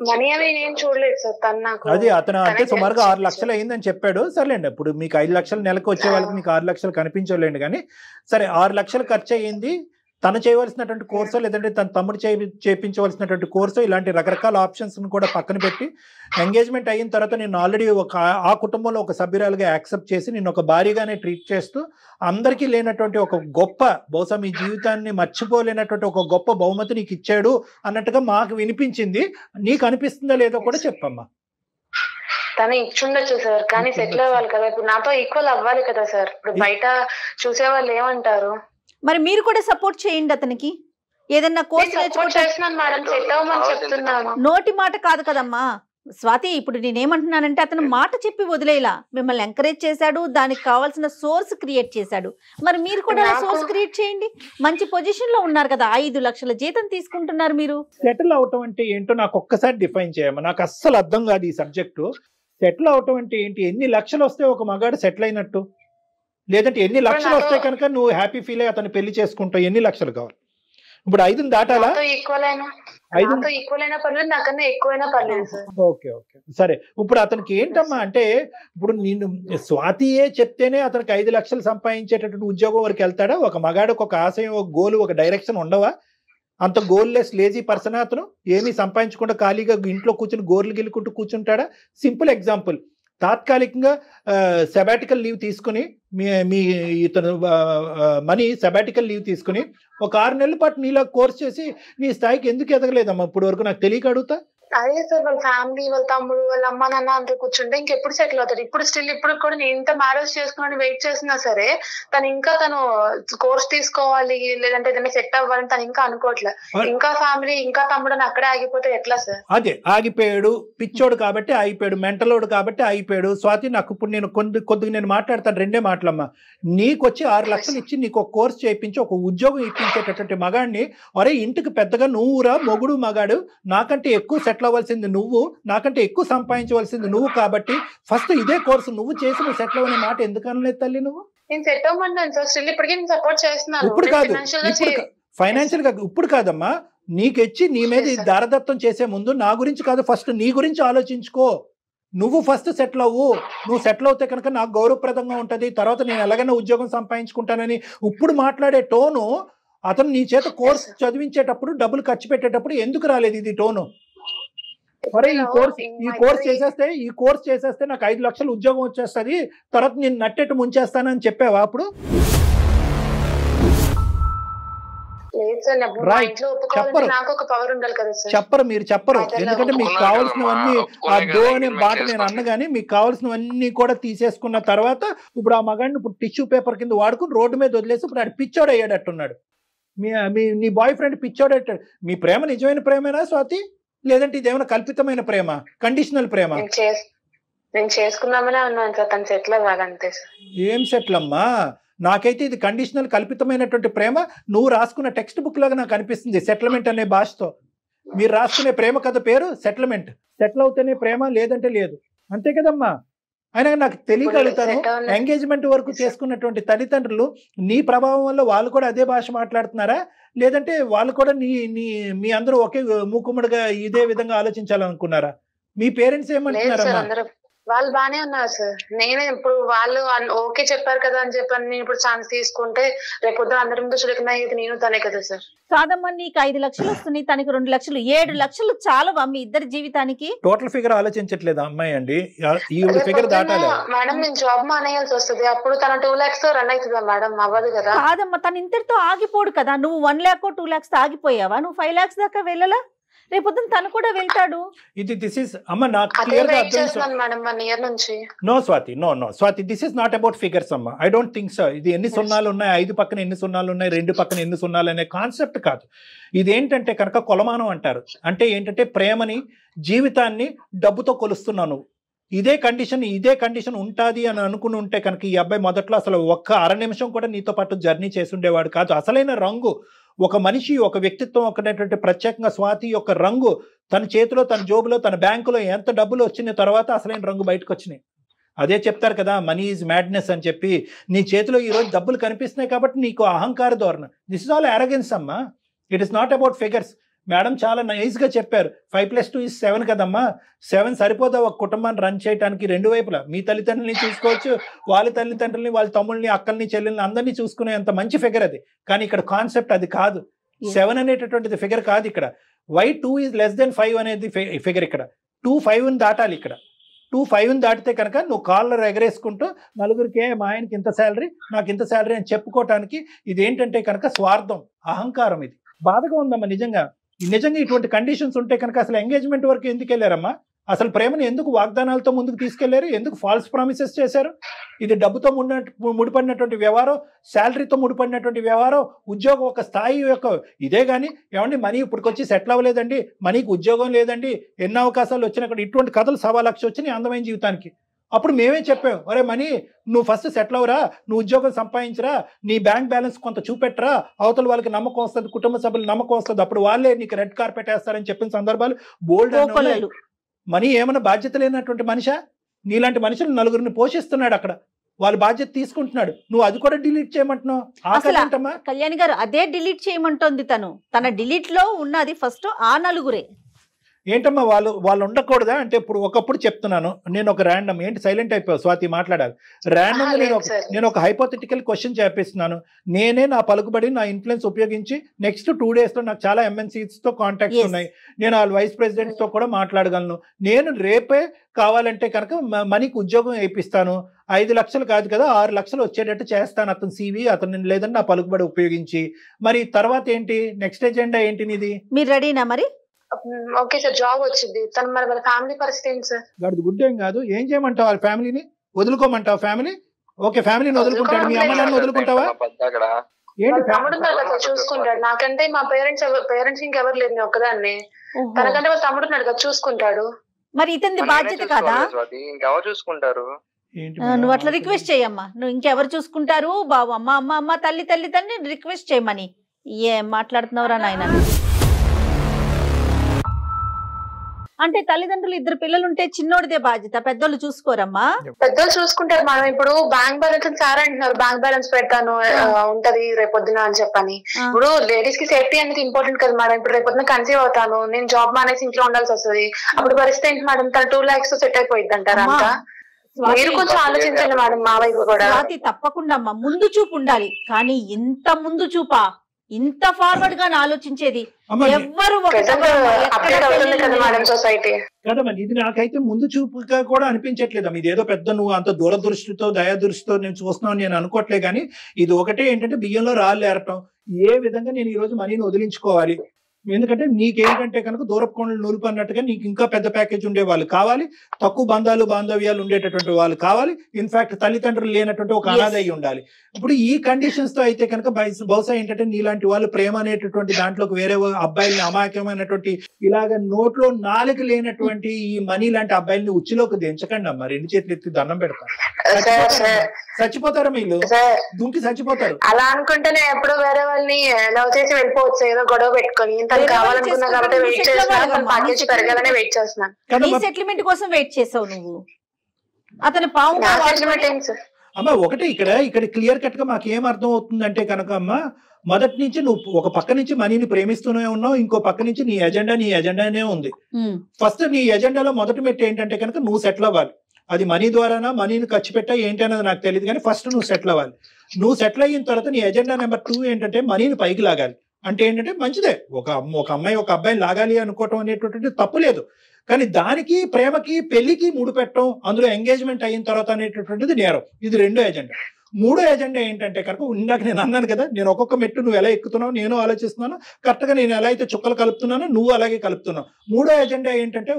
మనీ అవి నేను చూడలేదు సార్. తను నాకు అది అతను అంటే సుమారుగా 6 లక్షలు అయిందని చెప్పాడు. సరేలేండి, ఇప్పుడు మీకు 5 లక్షలు నెలకు వచ్చే వాళ్ళకి మీకు 6 లక్షలు కనిపించలేండి, కానీ సరే 6 లక్షలు ఖర్చు అయ్యింది. తను చేయవలసినటువంటి కోర్సో లేదంటే తన తమ్ముడు చేయించవలసినటువంటి కోర్సో ఇలాంటి రకరకాల ఆప్షన్స్ కూడా పక్కన పెట్టి ఎంగేజ్మెంట్ అయిన తర్వాత నేను ఆల్రెడీ ఆ కుటుంబంలో ఒక సభ్యురాలుగా యాక్సెప్ట్ చేసి నేను ఒక భారీగానే ట్రీట్ చేస్తూ అందరికీ లేనటువంటి ఒక గొప్ప, బహుశా మీ జీవితాన్ని మర్చిపోలేనటువంటి ఒక గొప్ప బహుమతి నీకు ఇచ్చాడు అన్నట్టుగా మాకు వినిపించింది. నీకు అనిపిస్తుందా లేదో కూడా చెప్పమ్మా. తను ఇచ్చుండొచ్చు సార్, కానీ సెటిల్ అవ్వాలి కదా. ఇప్పుడు నాతో ఈక్వల్ అవ్వాలి కదా సార్. ఇప్పుడు బయట చూసే వాళ్ళు ఏమంటారు? మరి మీరు కూడా సపోర్ట్ చేయండి అతనికి. ఏదన్నా కోర్స్ నోటి మాట కాదు కదమ్మా స్వాతి. ఇప్పుడు నేనేమంటున్నానంటే అతను మాట చెప్పి వదిలేలా మిమ్మల్ని ఎంకరేజ్ చేశాడు, దానికి కావాల్సిన సోర్స్ క్రియేట్ చేశాడు. మరి మీరు కూడా సోర్స్ క్రియేట్ చేయండి. మంచి పొజిషన్ లో ఉన్నారు కదా, 5 లక్షల జీతం తీసుకుంటున్నారు మీరు. సెటిల్ అవటం అంటే ఏంటో నాకు ఒక్కసారి డిఫైన్ చేయమ్మా. నాకు అస్సలు అర్థం కాదు ఈ సబ్జెక్టు. సెటిల్ అవటం అంటే ఏంటి? ఎన్ని లక్షలు వస్తే ఒక మగాడు సెటిల్ అయినట్టు? లేదంటే ఎన్ని లక్షలు వస్తే కనుక నువ్వు హ్యాపీ ఫీల్ అయ్యి అతను పెళ్లి చేసుకుంటావు? ఎన్ని లక్షలు కావాలి? ఇప్పుడు 5 దాటాలా? ఓకే ఓకే సరే. ఇప్పుడు అతనికి ఏంటమ్మా అంటే, ఇప్పుడు నేను స్వాతియే చెప్తేనే అతనికి 5 లక్షలు సంపాదించేటటువంటి ఉద్యోగం వరకు వెళ్తాడా? ఒక మగాడికి ఒక ఆశయం, ఒక గోల్, ఒక డైరెక్షన్ ఉండవా? అంత గోల్లెస్ లేజీ పర్సన్ అతను? ఏమీ సంపాదించకుండా ఖాళీగా ఇంట్లో కూర్చుని గోర్లు గిల్లుకుంటూ కూర్చుంటాడా? సింపుల్ ఎగ్జాంపుల్, తాత్కాలికంగా సెబాటికల్ లీవ్ తీసుకుని మీ ఇతను మనీ సెబాటికల్ లీవ్ తీసుకుని ఒక 6 నెలల పాటు నీలా కోర్స్ చేసి నీ స్థాయికి ఎందుకు ఎదగలేదమ్మా ఇప్పుడు వరకు? నాకు తెలియక అడుగుతా. అదే సార్, వాళ్ళ ఫ్యామిలీ, వాళ్ళ తమ్ముడు, వాళ్ళ అమ్మ నాన్న అందరూ కూర్చుంటే ఇంకెప్పుడు సెటిల్ అవుతాడు? ఇప్పుడు కూడా నేను ఇంత మ్యారేజ్ చేసుకుని వెయిట్ చేసినా సరే తను కోర్స్ తీసుకోవాలి లేదంటే ఏదైనా సెట్ అవ్వాలని తను ఇంకా అనుకోవట్లేదు. ఇంకా ఫ్యామిలీ, ఇంకా తమ్ముడు అని అక్కడే ఆగిపోతే ఎట్లా సార్? అదే ఆగిపోయాడు, పిచ్చోడు కాబట్టి ఆగిపోయాడు, మెంటలోడు కాబట్టి ఆగిపోయాడు. స్వాతి, నాకు ఇప్పుడు నేను కొద్దిగా నేను మాట్లాడతాను, 2 మాటలమ్మా. నీకు వచ్చి 6 లక్షలు ఇచ్చి నీకు ఒక కోర్స్ చేయించి ఒక ఉద్యోగం ఇప్పించేటటువంటి మగాడిని, అరే ఇంటికి పెద్దగా నువ్వురా మొగుడు మగాడు, నాకంటే ఎక్కువ సెటిల్ అవ్వాల్సింది నువ్వు, నాకంటే ఎక్కువ సంపాదించవలసింది నువ్వు, కాబట్టి ఫస్ట్ ఇదే కోర్సు నువ్వు చేసి నువ్వు సెటిల్ అవ్వనే మాట ఎందుకు అనలేదు తల్లి నువ్వు? నేను సెట్ అవ్వమన్నాను సార్, స్టిల్ ఇప్పటికీ నేను సపోర్ట్ చేస్తున్నాను. ఇప్పుడు కాదు, ఫైనాన్షియల్ గా ఇప్పుడు కాదమ్మా, నీకెచ్చి నీ మీద దారదత్తం చేసే ముందు నా గురించి కాదు, ఫస్ట్ నీ గురించి ఆలోచించుకో. నువ్వు ఫస్ట్ సెటిల్ అవ్వు. నువ్వు సెటిల్ అవుతే కనుక నాకు గౌరవప్రదంగా ఉంటుంది, తర్వాత నేను ఎలాగైనా ఉద్యోగం సంపాదించుకుంటానని ఇప్పుడు మాట్లాడే టోను అతను నీ చేత కోర్స్ చదివించేటప్పుడు డబ్బులు ఖర్చు పెట్టేటప్పుడు ఎందుకు రాలేదు ఇది టోను? ఈ కోర్స్ చేసేస్తే నాకు 5 లక్షలు ఉద్యోగం వచ్చేస్తుంది, తర్వాత నేను నట్టెట్టు ముంచేస్తానని చెప్పావా అప్పుడు? చెప్పరు, మీరు చెప్పరు. ఎందుకంటే మీకు కావాల్సినవన్నీ ఆ దో అనే మాట నేను అన్నగాని మీకు కావాల్సినవన్నీ కూడా తీసేసుకున్న తర్వాత ఇప్పుడు ఆ మగాడిని ఇప్పుడు టిష్యూ పేపర్ కింద వాడుకుని రోడ్డు మీద వదిలేసి ఇప్పుడు ఆడు పిచ్చోడు అయ్యాడట్టున్నాడు. నీ బాయ్ ఫ్రెండ్ పిచ్చోడు అయ్యాడు. మీ ప్రేమ నిజమైన ప్రేమేనా స్వాతి, లేదంటే ఇదేమైనా కల్పితమైన ప్రేమ, కండిషనల్ ప్రేమ? నేను చేసుకున్నామనే ఉన్నాను సార్, తను సెటిల్ అవ్వాలంతే. ఏం సెటిల్ అమ్మా? నాకైతే ఇది కండిషనల్ కల్పితమైనటువంటి ప్రేమ. నువ్వు రాసుకున్న టెక్స్ట్ బుక్ లాగా నాకు అనిపిస్తుంది సెటిల్మెంట్ అనే భాషతో. మీరు రాసుకునే ప్రేమ కథ పేరు సెటిల్మెంట్. సెటిల్ అవుతేనే ప్రేమ, లేదంటే లేదు, అంతే కదమ్మా. అయినా నాకు తెలియగలుగుతాను ఎంగేజ్మెంట్ వరకు చేసుకున్నటువంటి తల్లిదండ్రులు నీ ప్రభావం వల్ల వాళ్ళు కూడా అదే భాష మాట్లాడుతున్నారా, లేదంటే వాళ్ళు కూడా మీ అందరూ ఒకే మూకుమ్మడిగా ఇదే విధంగా ఆలోచించాలనుకున్నారా? మీ పేరెంట్స్ ఏమంటున్నారమ్మా? వాళ్ళు బానే ఉన్నారు సార్. నేనే ఇప్పుడు వాళ్ళు ఓకే చెప్పారు కదా అని చెప్పని నేను ఇప్పుడు ఛాన్స్ తీసుకుంటే రేపొద్దు అందరి ముందు చులకన అయ్యేది నేను తనే కదా సార్. కాదమ్మా, నీకు 5 లక్షలు వస్తున్నాయి, తనకి 2 లక్షలు, 7 లక్షలు చాలు మీ ఇద్దరి జీవితానికి. టోటల్ ఫిగర్ ఆలోచించట్లేదు అమ్మాయి అండి, ఈ ఫిగర్ దాటాలి మేడం. నేను జాబ్ మానేయాల్సి వస్తుంది, అప్పుడు తన 2 lakhs తో రన్ అవుతుందా మేడం? అవ్వదు కదా. కాదమ్మా, తను ఇంతటితో ఆగిపోడు కదా. నువ్వు 1 lakh 2 lakhs ఆగిపోయావా? నువ్వు 5 lakhs దాకా వెళ్ళలా? రేపొద్దున తను కూడా వెళ్తాడు. దిస్ ఇస్ అమ్మ నాకు క్లియర్ గా అర్థం మేడం 1 year నుంచి. No Swati, no Swati, this is not about figures అమ్మ. I don't think so. ఇది ఎన్ని సున్నాలు ఉన్నాయి, 5 పక్కన ఎన్ని సున్నాలు ఉన్నాయి, 2 పక్కన ఎన్ని సున్నాలు అనే కాన్సెప్ట్ కాదు. ఇది ఏంటంటే కనుక కొలమానం అంటారు. అంటే ఏంటంటే ప్రేమని, జీవితాన్ని డబ్బుతో కొలుస్తున్నావు. ఇదే కండిషన్ ఉంటుంది అని అనుకుని ఉంటే కనుక ఈ అబ్బాయి మొదట్లో అసలు ఒక్క అర నిమిషం కూడా నీతో పాటు జర్నీ చేసి ఉండేవాడు కాదు. అసలైన రంగు ఒక మనిషి, ఒక వ్యక్తిత్వం ఒకనేటువంటి ప్రత్యేకంగా స్వాతి యొక్క రంగు తన చేతిలో, తన జోబులో, తన బ్యాంకులో ఎంత డబ్బులు వచ్చిన తర్వాత అసలైన రంగు బయటకు వచ్చినాయి. అదే చెప్తారు కదా, మనీ ఈజ్ మ్యాడ్నెస్ అని చెప్పి. నీ చేతిలో ఈరోజు డబ్బులు కనిపిస్తున్నాయి కాబట్టి నీకు అహంకార ధోరణ. దిస్ ఇస్ ఆల్ అరగెన్స్ అమ్మా. It is not about figures. Madam చాలా నైస్గా చెప్పారు, 5+2 is 7 కదమ్మా. 7 సరిపోదా ఒక కుటుంబాన్ని రన్ చేయడానికి? 2 వైపులా మీ తల్లిదండ్రులని చూసుకోవచ్చు, వాళ్ళ తల్లిదండ్రులని, వాళ్ళ తమ్ముళ్ళని, అక్కల్ని, చెల్లెల్ని అందరినీ చూసుకునే అంత మంచి ఫిగర్ అది. కానీ ఇక్కడ కాన్సెప్ట్ అది కాదు. 7 అనేటటువంటిది ఫిగర్ కాదు ఇక్కడ. వై 2 is less than 5 అనేది ఫిగర్ ఇక్కడ. 2 5ని దాటాలి ఇక్కడ. 2 5ని దాటితే కనుక నువ్వు కాలర్ ఎగరేసుకుంటూ నలుగురికి మా ఆయనకి ఇంత శాలరీ, నాకు ఇంత శాలరీ అని చెప్పుకోవటానికి ఇదేంటంటే కనుక స్వార్థం, అహంకారం. ఇది బాధగా ఉందమ్మా నిజంగా. ఇటువంటి కండిషన్స్ ఉంటే కనుక అసలు ఎంగేజ్మెంట్ వరకు ఎందుకు వెళ్ళారమ్మా? అసలు ప్రేమను ఎందుకు వాగ్దానాలతో ముందుకు తీసుకెళ్లారు? ఎందుకు ఫాల్స్ ప్రామిసెస్ చేశారు? ఇది డబ్బుతో ముడిపడినటువంటి వ్యవహారం, శాలరీతో ముడిపడినటువంటి వ్యవహారం, ఉద్యోగం ఒక స్థాయి యొక్క ఇదే. కానీ ఏమండి మనీ ఇప్పటికొచ్చి సెటిల్ అవ్వలేదండి, మనీకి ఉద్యోగం లేదండి, ఎన్ని అవకాశాలు వచ్చినా ఇటువంటి కథలు 1.25 లక్షలు వచ్చినాయి అందమైన జీవితానికి. అప్పుడు మేమే చెప్పాం, అరే మనీ నువ్వు ఫస్ట్ సెటిల్ అవరా, నువ్వు ఉద్యోగం సంపాదించరా, నీ బ్యాంక్ బ్యాలెన్స్ కొంత చూపెట్టరా, అవతల వాళ్ళకి నమ్మకం వస్తుంది, కుటుంబ సభ్యులు నమ్మకం వస్తుంది, అప్పుడు వాళ్ళే నీకు రెడ్ కార్పెట్ వేస్తారని చెప్పిన సందర్భాలు బోల్డ్. మనీ ఏమైనా బాధ్యత లేనటువంటి మనిషా? నీలాంటి మనుషులు 9గురిని పోషిస్తున్నాడు అక్కడ, వాళ్ళ బాధ్యత తీసుకుంటున్నాడు. నువ్వు అది కూడా డిలీట్ చేయమంటున్నావు. కళ్యాణి గారు అదే డిలీట్ చేయమంటోంది. తన డిలీట్ లో ఉన్నది ఫస్ట్ ఆ 9గురే. ఏంటమ్మా వాళ్ళు ఉండకూడదా? అంటే ఇప్పుడు ఒకప్పుడు చెప్తున్నాను నేను, ఒక ర్యాండమ్ ఏంటి సైలెంట్ అయిపోయావు స్వాతి, మాట్లాడాలి. ర్యాండమ్ నేను ఒక హైపోథెటికల్ క్వశ్చన్ చేపిస్తున్నాను. నేనే నా పలుకుబడి, నా ఇన్ఫ్లుయెన్స్ ఉపయోగించి నెక్స్ట్ 2 days లో నాకు చాలా MNCs తో కాంటాక్ట్స్ ఉన్నాయి, నేను వాళ్ళ వైస్ ప్రెసిడెంట్స్ తో కూడా మాట్లాడగలను. నేను రేపే కావాలంటే కనుక మనీకి ఉద్యోగం వేయిస్తాను. 5 లక్షలు కాదు కదా, 6 లక్షలు వచ్చేటట్టు చేస్తాను అతను CV, అతను లేదని నా పలుకుబడి ఉపయోగించి. మరి తర్వాత ఏంటి నెక్స్ట్ ఎజెండా ఏంటి నీది? మీరు రెడీనా మరి? ఓకే సార్, జాబ్ వచ్చింది. తను మరి వాళ్ళ ఫ్యామిలీ పరిస్థితి ఏంటి సార్? గాడిది గుడ్ ఏం కాదు. ఏం చేయమంటావు? వాళ్ళ ఫ్యామిలీని వదులుకోమంటావు? ఫ్యామిలీ ఓకే, ఫ్యామిలీని వదులుకుంటాడు, మీ అమ్మ నాన్న వదులుకుంటావా? తమ్ముడు చూసుకుంటాడు. నాకంటే మా పేరెంట్స్ ఇంకెవరు లేదు, నేను ఒక్కదాన్ని. తనకంటే వాళ్ళ తమ్ముడు ఉన్నాడు కదా, చూసుకుంటాడు. మరి ఇతని బాధ్యత కాదా? ఇంకెవరు చూసుకుంటారు? నువ్వు అట్లా రిక్వెస్ట్ చేయమ్మా. నువ్వు ఇంకెవరు చూసుకుంటారు బాబు, అమ్మ తల్లి రిక్వెస్ట్ చేయమని. ఏం మాట్లాడుతున్నావురా నాయన? అంటే తల్లిదండ్రులు 2 పిల్లలు ఉంటే చిన్నోడిదే బాధ్యత, పెద్దోళ్ళు చూసుకోరమ్మా? పెద్దోళ్ళు చూసుకుంటారు. మనం ఇప్పుడు బ్యాంక్ బ్యాలెన్స్ సార్ అంటున్నారు, బ్యాంక్ బ్యాలెన్స్ పెడతాను ఉంటది రేపొద్దున అని చెప్పని. ఇప్పుడు లేడీస్ కి సేఫ్టీ అనేది ఇంపార్టెంట్ కదా మేడం. ఇప్పుడు రేపొద్దున కన్సీవ్ అవుతాను, నేను జాబ్ మానేసి ఇంట్లో ఉండాల్సి వస్తుంది, అప్పుడు పరిస్థితి ఏంటి మేడం? తన 2 lakhs సెట్ అయిపోయింది అంటారా? అంతా మీరు కొంచెం ఆలోచించండి మేడం, మా వైపు కూడా. తప్పకుండా అమ్మా, ముందు చూపు ఉండాలి. కానీ ఇంత ముందు చూపా, ఇంత ఫార్వర్డ్ గా ఆలోచించేది ఎవ్వరు కదమ్మా. ఇది నాకైతే ముందు చూపుగా కూడా అనిపించట్లేదు. ఇది ఏదో పెద్ద నువ్వు అంత దూరదృష్టితో దయాదృష్టితో నేను చూస్తున్నావు నేను అనుకోవట్లే. కానీ ఇది ఒకటే ఏంటంటే బియ్యంలో రాళ్ళు ఏరటం. ఏ విధంగా నేను ఈ రోజు మనీని వదిలించుకోవాలి? ఎందుకంటే నీకేంటంటే కనుక దూరపు కొండలు నూలుపు అన్నట్టుగా నీకు ఇంకా పెద్ద ప్యాకేజ్ ఉండే వాళ్ళు కావాలి, తక్కువ బాంధవ్యాలు ఉండేటటువంటి వాళ్ళు కావాలి, ఇన్ఫాక్ట్ తల్లిదండ్రులు లేనటువంటి ఒక అనాథ అయి ఉండాలి. ఇప్పుడు ఈ కండిషన్స్ తో అయితే కనుక బహుశా ఏంటంటే నీలాంటి వాళ్ళు ప్రేమ అనేటటువంటి దాంట్లోకి వేరే అబ్బాయిల్ని అమాయకమైనటువంటి ఇలాగ నోట్లో నాలుగు లేనటువంటి ఈ మనీ లాంటి అబ్బాయిల్ని ఉచ్చిలోకి దించకండి అమ్మా. 2 చేతులు ఎత్తి దండం పెడతారు. చచ్చిపోతారు వీళ్ళు, దుంకి చచ్చిపోతారు. అలా అనుకుంటేనే ఎప్పుడు వేరే వాళ్ళని లవ్ చేసి వెళ్ళిపోవచ్చు, ఏదో గొడవ పెట్టుకొని. కావాలనుకున్నా కాబట్టి వెయిట్ చేస్తున్నాను, ప్యాకేజ్ పెరగాలనే వెయిట్ చేస్తున్నాను. సెటిల్మెంట్ కోసం వెయిట్ చేసావు నువ్వు. అతను పాము నా సెటిల్మెంట్ ఏంటి సార్? అమ్మ ఒకటి ఇక్కడ క్లియర్ కట్ గా మాకు ఏం అర్థం అవుతుందంటే కనుక అమ్మ, మొదటి నుంచి నువ్వు ఒక పక్క నుంచి మనీని ప్రేమిస్తూనే ఉన్నావు, ఇంకో పక్క నుంచి నీ ఎజెండానే ఉంది. ఫస్ట్ నీ ఎజెండాలో మొదటి మెట్టు ఏంటంటే కనుక నువ్వు సెటిల్ అవ్వాలి. అది మనీ ద్వారానా, మనీని ఖర్చు పెట్టా ఏంటి అన్నది నాకు తెలియదు, కానీ ఫస్ట్ నువ్వు సెటిల్ అవ్వాలి. నువ్వు సెటిల్ అయిన తర్వాత నీ ఎజెండా నెంబర్ 2 ఏంటంటే మనీని పైకి లాగాలి. అంటే ఏంటంటే మంచిదే, ఒక అమ్మాయి ఒక అబ్బాయిని లాగాలి అనుకోవటం అనేటువంటిది తప్పు లేదు, కానీ దానికి ప్రేమకి పెళ్లికి ముడిపెట్టడం, అందులో ఎంగేజ్మెంట్ అయిన తర్వాత అనేటటువంటిది నేరం. ఇది రెండో ఎజెండా. మూడో ఎజెండా ఏంటంటే కనుక ఇందాక నేను అన్నాను కదా, నేను ఒక్కొక్క మెట్టు నువ్వు ఎలా ఎక్కుతున్నావు నేను ఆలోచిస్తున్నాను, కరెక్ట్ గా నేను ఎలా అయితే చుక్కలు కలుపుతున్నానో నువ్వు అలాగే కలుపుతున్నావు. మూడో ఎజెండా ఏంటంటే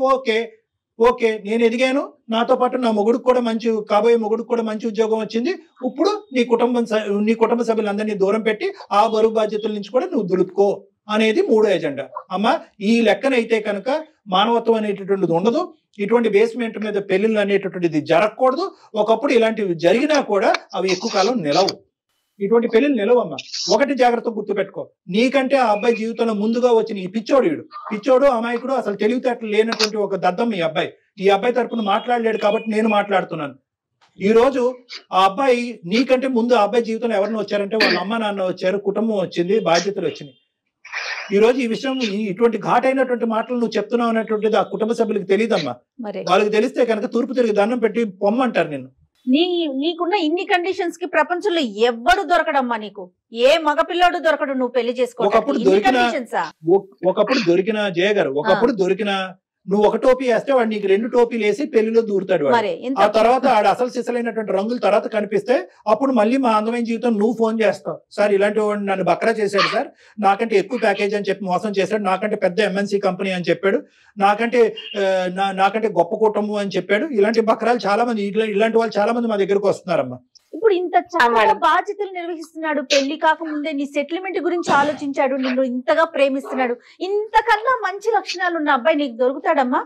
ఓకే నేను ఎదిగాను, నాతో పాటు నా మొగుడికి కూడా కాబోయే మొగుడికి కూడా మంచి ఉద్యోగం వచ్చింది, ఇప్పుడు నీ కుటుంబ సభ్యులందరినీ దూరం పెట్టి ఆ బరువు బాధ్యతల నుంచి కూడా నువ్వు దులుపుకో అనేది మూడో ఎజెండా. అమ్మ ఈ లెక్కనైతే కనుక మానవత్వం అనేటటువంటిది ఉండదు, ఇటువంటి బేస్మెంట్ మీద పెళ్లిళ్ళు అనేటటువంటిది జరగకూడదు. ఒకప్పుడు ఇలాంటివి జరిగినా కూడా అవి ఎక్కువ కాలం నిలవు, ఇటువంటి పెళ్లిళ్ళు నిలవమ్మా. ఒకటి జాగ్రత్త గుర్తుపెట్టుకో, నీకంటే ఆ అబ్బాయి జీవితంలో ముందుగా వచ్చిన ఈ పిచ్చోడు అమాయకుడు, అసలు తెలివితేటలు లేనటువంటి ఒక దద్దం ఈ అబ్బాయి తరపున మాట్లాడలేడు కాబట్టి నేను మాట్లాడుతున్నాను. ఈ రోజు ఆ అబ్బాయి నీకంటే ముందు ఆ అబ్బాయి జీవితంలో ఎవరిని వచ్చారంటే వాళ్ళ అమ్మ నాన్న వచ్చారు, కుటుంబం వచ్చింది, బాధ్యతలు వచ్చినాయి. ఈ రోజు ఈ విషయం ఇటువంటి ఘాటైనటువంటి మాటలు నువ్వు చెప్తున్నావు అనేటువంటిది ఆ కుటుంబ సభ్యులకు తెలియదమ్మా. వాళ్ళకి తెలిస్తే కనుక తూర్పు తిరిగి దండం పెట్టి పొమ్మంటారు నిన్ను. నీకున్న ఇన్ని కండిషన్స్ కి ప్రపంచంలో ఎవ్వడు దొరకడమ్మా, నీకు ఏ మగపిల్లాడు దొరకడు నువ్వు పెళ్లి చేసుకో. ఒకప్పుడు దొరికిన జయ గారు, ఒకప్పుడు దొరికిన నువ్వు ఒక టోపీ వేస్తే వాడు నీకు 2 టోపీలు వేసి పెళ్లిలో దూరుతాడు. ఆ తర్వాత ఆడ అసలు సిసలైనటువంటి రంగుల తర్వాత కనిపిస్తే అప్పుడు మళ్ళీ మా అందమైన జీవితం నువ్వు ఫోన్ చేస్తావు, సార్ ఇలాంటి వాడు నన్ను బక్రా చేశాడు సార్, నాకంటే ఎక్కువ ప్యాకేజ్ అని చెప్పి మోసం చేశాడు, నాకంటే పెద్ద MNC కంపెనీ అని చెప్పాడు, నాకంటే గొప్ప కుటుంబం అని చెప్పాడు. ఇలాంటి బక్రాలు చాలా మంది, ఇలాంటి వాళ్ళు చాలా మంది మా దగ్గరకు వస్తున్నారమ్మా. ఇప్పుడు ఇంత చాలా బాధ్యతలు నిర్వహిస్తున్నాడు, పెళ్లి కాకముందే నీ సెటిల్మెంట్ గురించి ఆలోచించాడు, నిన్ను ఇంతగా ప్రేమిస్తున్నాడు, ఇంతకన్నా మంచి లక్షణాలు ఉన్న అబ్బాయి నీకు దొరుకుతాడమ్మా?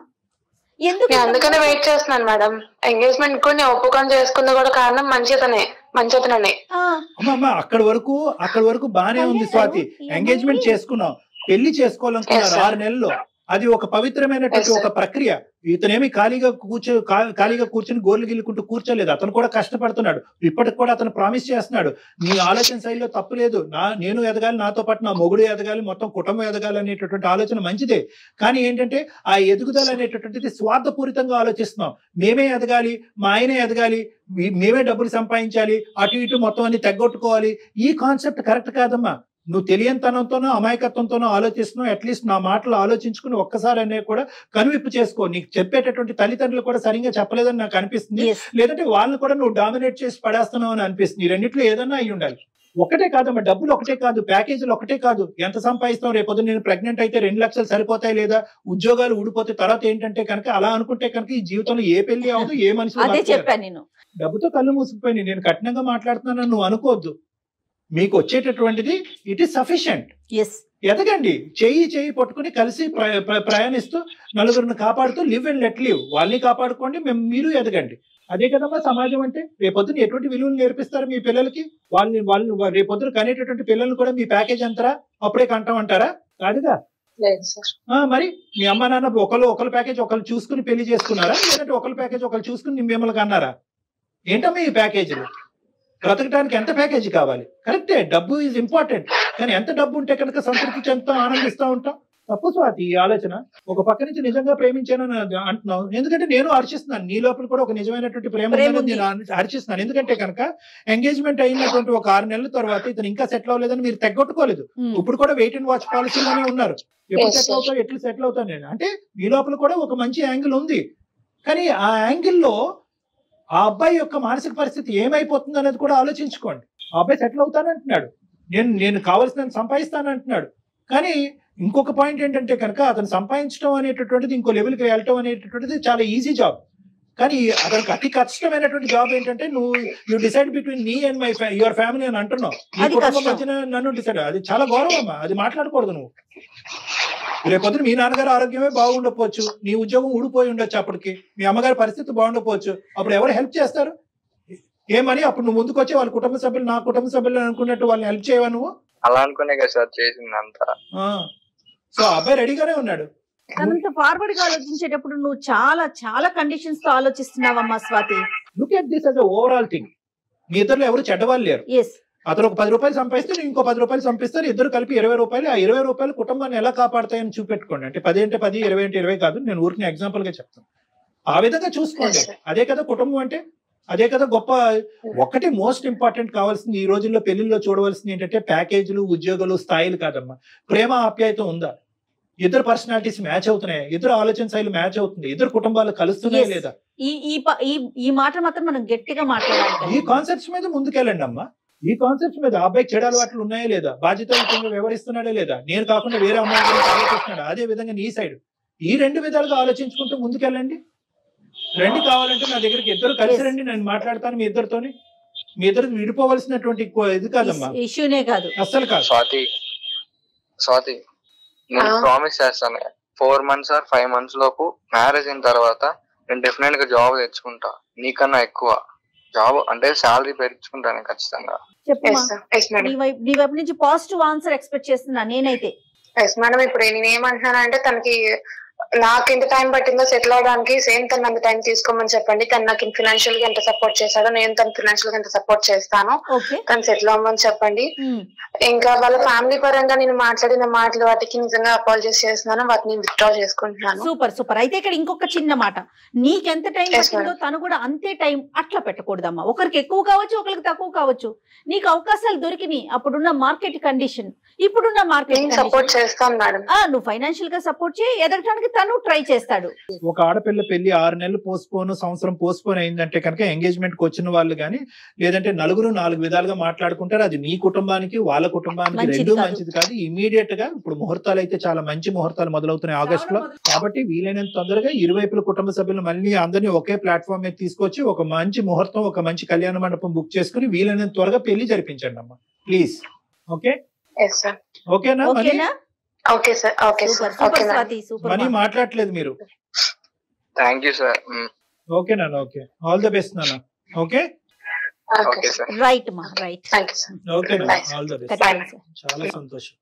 ఎందుకు? అందుకనే వెయిట్ చేస్తున్నాను మేడం. ఎంగేజ్మెంట్ కూడా నేను ఒప్పుకొని చేసుకున్న కూడా కారణం మంచితనే. అక్కడి వరకు బానే ఉంది స్వాతి. ఎంగేజ్మెంట్ చేసుకున్నావు, పెళ్లి చేసుకోవాలనుకున్నారు 6 నెలల్లో, అది ఒక పవిత్రమైనటువంటి ఒక ప్రక్రియ. ఇతనేమి ఖాళీగా కూర్చొని గోర్లు గిల్లుకుంటూ కూర్చోలేదు, అతను కూడా కష్టపడుతున్నాడు. ఇప్పటికి కూడా అతను ప్రామిస్ చేస్తున్నాడు, నీ ఆలోచన శైలిలో తప్పు లేదు, నేను ఎదగాలి, నాతో పాటు నా మొగుడు ఎదగాలి, మొత్తం కుటుంబం ఎదగాలి అనేటటువంటి ఆలోచన మంచిదే. కానీ ఏంటంటే ఆ ఎదుగుదల అనేటటువంటిది స్వార్థపూరితంగా ఆలోచిస్తున్నాం. మేమే ఎదగాలి, మా ఆయనే ఎదగాలి, మేమే డబ్బులు సంపాదించాలి, అటు ఇటు మొత్తం అన్ని తగ్గొట్టుకోవాలి. ఈ కాన్సెప్ట్ కరెక్ట్ కాదమ్మా. నువ్వు తెలియనితనంతోనో అమాయకత్వంతోనో ఆలోచిస్తున్నావు. అట్లీస్ట్ నా మాటలు ఆలోచించుకుని ఒక్కసారి అనే కూడా కనువిప్పు చేసుకో. నీకు చెప్పేటటువంటి తల్లిదండ్రులు కూడా సరిగ్గా చెప్పలేదని నాకు అనిపిస్తుంది, లేదంటే వాళ్ళని కూడా నువ్వు డామినేట్ చేసి పడేస్తున్నావు అని అనిపిస్తుంది. ఈ రెండిట్లో ఏదన్నా అయి ఉండాలి. ఒకటే కాదమ్మా, డబ్బులు ఒకటే కాదు, ప్యాకేజీలు ఒకటే కాదు, ఎంత సంపాదిస్తాం, రేపొద్దు నేను ప్రెగ్నెంట్ అయితే 2 లక్షలు సరిపోతాయి, లేదా ఉద్యోగాలు ఊడిపోతే తర్వాత ఏంటంటే కనుక అలా అనుకుంటే కనుక ఈ జీవితంలో ఏ పెళ్లి అవ్వదు, ఏ మనిషి. డబ్బుతో కళ్ళు మూసుకుపోయి నేను కఠినంగా మాట్లాడుతున్నానని నువ్వు అనుకోవద్దు. మీకు వచ్చేటటువంటిది ఇట్ ఈస్ సఫిషియంట్. ఎదగండి, చేయి పట్టుకుని కలిసి ప్రయాణిస్తూ నలుగురిని కాపాడుతూ లివ్ అండ్ లెట్ లివ్. వాళ్ళని కాపాడుకోండి, మీరు ఎదగండి. అదే కదమ్మా సమాజం అంటే. రేపొద్దున ఎటువంటి విలువలు నేర్పిస్తారు మీ పిల్లలకి? వాళ్ళు రేపొద్దున కనేటటువంటి పిల్లల్ని కూడా మీ ప్యాకేజ్ అంటారా, అప్పుడే కంటామంటారా? కాదుగా. మరి మీ అమ్మ నాన్న ఒకళ్ళు ప్యాకేజ్ ఒకళ్ళు చూసుకుని పెళ్లి చేసుకున్నారా, లేదంటే ఒకళ్ళు ప్యాకేజ్ ఒకళ్ళు చూసుకుని మిమ్మల్ని కన్నారా? ఏంటమ్మా ఈ ప్యాకేజీలు? బ్రతకడానికి ఎంత ప్యాకేజీ కావాలి? కరెక్టే, డబ్బు ఈజ్ ఇంపార్టెంట్, కానీ ఎంత డబ్బు ఉంటే కనుక సంతృప్తి చెందుతాం, ఆనందిస్తూ ఉంటాం. తప్పు స్వాతి ఈ ఆలోచన. ఒక పక్క నుంచి నిజంగా ప్రేమించానని అంటున్నావు, ఎందుకంటే నేను హర్షిస్తున్నాను, నీ లోపల కూడా ఒక నిజమైనటువంటి ప్రేమ నేను హర్షిస్తున్నాను. ఎందుకంటే కనుక ఎంగేజ్మెంట్ అయినటువంటి ఒక 6 నెలల తర్వాత ఇతను ఇంకా సెటిల్ అవ్వలేదని మీరు తెగొట్టుకోలేదు. ఇప్పుడు కూడా వెయిట్ అండ్ వాచ్ పాలసీలోనే ఉన్నారు. ఎప్పుడు సెటిల్ అవుతావు, ఎట్లు సెటిల్ అవుతాను నేను అంటే మీ లోపల కూడా ఒక మంచి యాంగిల్ ఉంది. కానీ ఆ యాంగిల్లో ఆ అబ్బాయి యొక్క మానసిక పరిస్థితి ఏమైపోతుంది అనేది కూడా ఆలోచించుకోండి. ఆ అబ్బాయి సెటిల్ అవుతానంటున్నాడు, నేను కావాల్సినంత సంపాదిస్తానంటున్నాడు. కానీ ఇంకొక పాయింట్ ఏంటంటే కనుక అతను సంపాదించడం అనేటటువంటిది, ఇంకో లెవెల్కి వెళ్ళటం అనేటటువంటిది చాలా ఈజీ జాబ్. కానీ అతనికి అతి కష్టమైనటువంటి జాబ్ ఏంటంటే you decide between me and your family అని అంటున్నావు. నన్ను డిసైడ్, అది చాలా గౌరవం, అది మాట్లాడకూడదు. నువ్వు రేపొద్దున మీ నాన్నగారు ఆరోగ్యమే బాగుండకపోవచ్చు, నీ ఉద్యోగం ఊడిపోయి ఉండొచ్చు, అప్పటికి మీ అమ్మగారి పరిస్థితి బాగుండకపోవచ్చు. అప్పుడు ఎవరు హెల్ప్ చేస్తారు? ఏమని అప్పుడు నువ్వు ముందుకు వచ్చి వాళ్ళ కుటుంబ సభ్యులు నా కుటుంబ సభ్యులు అనుకున్నట్టు వాళ్ళని హెల్ప్ చేయవా నువ్వు? అలా అనుకునే కదా సార్ చేసిందంతా. సో అబ్బాయి రెడీగానే ఉన్నాడు. తనంత ఫార్వర్డ్ గా ఆలోచించేటప్పుడు నువ్వు చాలా చాలా కండిషన్స్ తో ఆలోచిస్తున్నావమ్మా Swati. Look at this as a overall thing. మీ ఇద్దరు ఎవరు చెడ్డవాళ్ళు లేరు. అతను ఒక 10 రూపాయలు సంపాదిస్తే నేను ఇంకో 10 రూపాయలు సంపిస్తాను, ఇద్దరు కలిపి 20 రూపాయలు. ఆ 20 రూపాయలు కుటుంబాన్ని ఎలా కాపాడతాయని చూపెట్టుకోండి. అంటే 10 అంటే 10, 20 అంటే 20 కాదు, నేను ఊరికి ఎగ్జాంపుల్ గా చెప్తాను. ఆ విధంగా చూసుకోండి. అదే కదా కుటుంబం అంటే, అదే కదా గొప్ప. ఒకటి మోస్ట్ ఇంపార్టెంట్ కావాల్సింది ఈ రోజుల్లో పెళ్లిల్లో చూడవలసింది ఏంటంటే ప్యాకేజీలు, ఉద్యోగాలు, స్థాయిలు కాదమ్మా. ప్రేమ, ఆప్యాయత ఉందా? ఇద్దరు పర్సనాలిటీస్ మ్యాచ్ అవుతున్నాయి, ఇద్దరు ఆలోచన శైలి మ్యాచ్ అవుతుంది, ఇద్దరు కుటుంబాలు కలుస్తున్నాయి లేదా? ఈ మాట మాత్రం మనం గట్టిగా మాట్లాడాలి. ఈ కాన్సెప్ట్స్ మీద ముందుకెళ్ళండి అమ్మా. ఈ కాన్సెప్ట్స్ మీద అబ్బాయికి చెడు అలవాట్లు ఉన్నాయా లేదా, బాధ్యతలు వ్యవహరిస్తున్నాడా లేదా, నేను కాకుండా వేరే అమ్మాయి గురించి ఆలోచిస్తున్నాడా, అదే విధంగా నీ సైడ్. ఈ 2 విధాలుగా ఆలోచించుకుంటూ ముందుకెళ్ళండి. రండి, కావాలంటే నా దగ్గరికి ఇద్దరు కలిసి రండి, నేను మాట్లాడతాను మీ ఇద్దరితోని. మీ ఇద్దరికి విడిపోవలసినటువంటి ఇది కాదమ్మా, ఇష్యూనే కాదు, అస్సలు కాదు. స్వాతి నేను ప్రామిస్ చేస్తాను, 4 months or 5 months లోపు మ్యారేజ్ అయిన తర్వాత నేను డెఫినెట్ గా జాబ్ తెచ్చుకుంటా, నీకన్నా ఎక్కువ జాబ్ అంటే శాలరీ పెంచుకుంటాను ఖచ్చితంగా. నీ వైపు నుంచి పాజిటివ్ ఆన్సర్ ఎక్స్పెక్ట్ చేస్తున్నా నేనైతే. ఎస్ మేడం, ఇప్పుడు నేను ఏమంటున్నానంటే తనకి నాకు ఎంత టైం పట్టిందో సెటిల్ అవడానికి సేమ్ తను అంత టైం తీసుకోమని చెప్పండి. తను నాకు ఫినాన్షియల్ గా ఎంత సపోర్ట్ చేశాడో నేను తను ఫినాన్షియల్ గా ఎంత సపోర్ట్ చేస్తాను, తను సెటిల్ అవ్వమని చెప్పండి. ఇంకా వాళ్ళ ఫ్యామిలీ పరంగా నేను మాట్లాడిన మాటలు వాటికి నిజంగా అపాలజైజ్ చేస్తున్నాను, వాటిని విత్డ్రా చేసుకుంటున్నాను. సూపర్. అయితే ఇక్కడ ఇంకొక చిన్న మాట, నీకెంత టైం పట్టిందో తను కూడా అంతే టైం అట్లా పెట్టకూడదమ్మా. ఒకరికి ఎక్కువ కావచ్చు, ఒకరికి తక్కువ కావచ్చు. నీకు అవకాశాలు దొరికినాయి అప్పుడున్న మార్కెట్ కండిషన్, ఇప్పుడున్న మార్కెట్ సపోర్ట్ చేస్తాను మేడం. నువ్వు ఫైనాన్షియల్ గా సపోర్ట్ చేయి, ఎదగటానికి తను ట్రై చేస్తాడు. ఒక ఆడపిల్ల పెళ్లి 6 నెలలు పోస్ట్పోన్, సంవత్సరం పోస్ట్పోన్ అయిందంటే కనుక ఎంగేజ్మెంట్ కి వచ్చిన వాళ్ళు కానీ లేదంటే నలుగురు 4 విధాలుగా మాట్లాడుకుంటారు. అది నీ కుటుంబానికి వాళ్ళ కుటుంబానికి రెండూ మంచిది కాదు. ఇమీడియట్ గా ఇప్పుడు ముహూర్తాలు అయితే చాలా మంచి ముహూర్తాలు మొదలవుతున్నాయి ఆగస్ట్ లో. కాబట్టి వీలైనంత తొందరగా ఇరువైపుల కుటుంబ సభ్యులు మళ్ళీ అందరినీ ఒకే ప్లాట్ఫామ్ మీద తీసుకొచ్చి ఒక మంచి ముహూర్తం, ఒక మంచి కళ్యాణ మండపం బుక్ చేసుకుని వీలైనంత త్వరగా పెళ్లి జరిపించండి అమ్మా, ప్లీజ్. ఓకే ఓకేనా? Okay sir. Okay sir. Okay money మాట్లాడలేదు మీరు. Thank you sir. ఓకే నాన్న, ఓకే, ఆల్ ద బెస్ట్ నాన్న. Okay okay sir. రైట్ మా right. Thank you sir. Okay నాన్న, ఆల్ ద బెస్ట్. చాలా సంతోషం.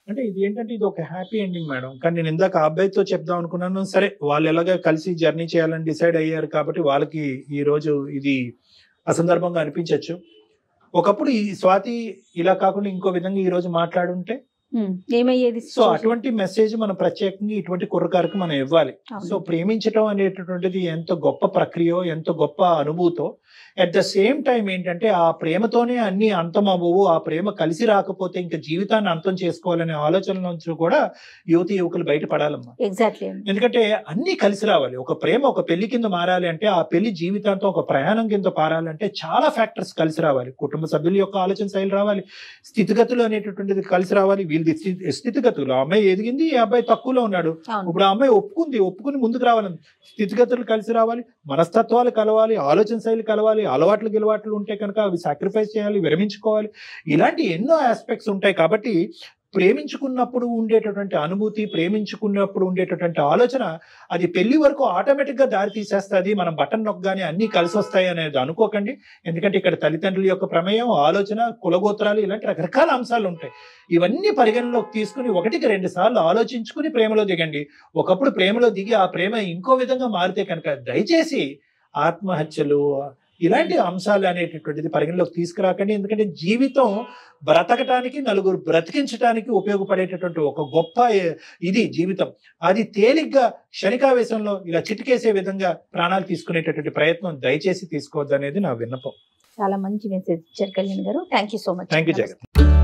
అంటే ఇది ఏంటంటే ఇది ఒక హ్యాపీ ఎండింగ్ మేడం. కానీ నేను ఇందాక ఆ అబ్బాయితో చెప్దాం అనుకున్నాను. సరే, వాళ్ళు ఎలాగ కలిసి జర్నీ చేయాలని డిసైడ్ అయ్యారు కాబట్టి వాళ్ళకి ఈ రోజు ఇది అసందర్భంగా అనిపించవచ్చు. ఒకప్పుడు ఈ స్వాతి ఇలా కాకుండా ఇంకో విధంగా ఈ రోజు మాట్లాడుంటే ఏమయ్యేది? సో అటువంటి మెసేజ్ మనం ప్రత్యేకంగా ఇటువంటి కుర్రకారికి మనం ఇవ్వాలి. సో ప్రేమించడం అనేటటువంటిది ఎంత గొప్ప ప్రక్రియ, ఎంత గొప్ప అనుభూతో, అట్ ద సేమ్ టైం ఏంటంటే ఆ ప్రేమతోనే అన్ని అంతం అవ్వవు, ఆ ప్రేమ కలిసి రాకపోతే ఇంకా జీవితాన్ని అంతం చేసుకోవాలనే ఆలోచన నుంచి కూడా యువతి యువకులు బయటపడాలమ్మా. ఎగ్జాక్ట్లీ. ఎందుకంటే అన్ని కలిసి రావాలి. ఒక ప్రేమ ఒక పెళ్లి కింద మారాలి అంటే, ఆ పెళ్లి జీవితాంతం ఒక ప్రయాణం కింద మారాలంటే చాలా ఫ్యాక్టర్స్ కలిసి రావాలి. కుటుంబ సభ్యుల యొక్క ఆలోచన శైలి రావాలి, స్థితిగతులు అనేటటువంటిది కలిసి రావాలి. వీళ్ళది స్థితిగతులు, ఆ అమ్మాయి ఎదిగింది, ఈ అబ్బాయి తక్కువలో ఉన్నాడు, ఇప్పుడు ఆ అమ్మాయి ఒప్పుకుని ముందుకు రావాలని స్థితిగతులు కలిసి రావాలి, మనస్తత్వాలు కలవాలి, ఆలోచన శైలి కలవాలి, అలవాట్లు ఉంటే కనుక అవి సాక్రిఫైస్ చేయాలి, విరమించుకోవాలి. ఇలాంటి ఎన్నో ఆస్పెక్ట్స్ ఉంటాయి. కాబట్టి ప్రేమించుకున్నప్పుడు ఉండేటటువంటి అనుభూతి, ప్రేమించుకున్నప్పుడు ఉండేటటువంటి ఆలోచన అది పెళ్లి వరకు ఆటోమేటిక్ గా దారి తీసేస్తుంది. మనం బటన్ నొక్కగానే అన్ని కలిసి వస్తాయి అనేది అనుకోకండి. ఎందుకంటే ఇక్కడ తల్లిదండ్రుల యొక్క ప్రమేయం, ఆలోచన, కులగోత్రాలు ఇలాంటి రకరకాల అంశాలు ఉంటాయి. ఇవన్నీ పరిగణలోకి తీసుకుని 1-2 సార్లు ఆలోచించుకుని ప్రేమలో దిగండి. ఒకప్పుడు ప్రేమలో దిగి ఆ ప్రేమ ఇంకో విధంగా మారితే కనుక దయచేసి ఆత్మహత్యలు ఇలాంటి అంశాలు అనేటటువంటిది పరిగణలోకి తీసుకురాకండి. ఎందుకంటే జీవితం బ్రతకటానికి, నలుగురు బ్రతికించడానికి ఉపయోగపడేటటువంటి ఒక గొప్ప ఇది జీవితం. అది తేలిగ్గా క్షణికావేశంలో ఇలా చిటికేసే విధంగా ప్రాణాలు తీసుకునేటటువంటి ప్రయత్నం దయచేసి తీసుకోవద్దు అనేది నా విన్నపం. చాలా మంచి మెసేజ్ ఇచ్చారు కళ్యాణ్ గారు. Thank you so much. Thank you Jagan.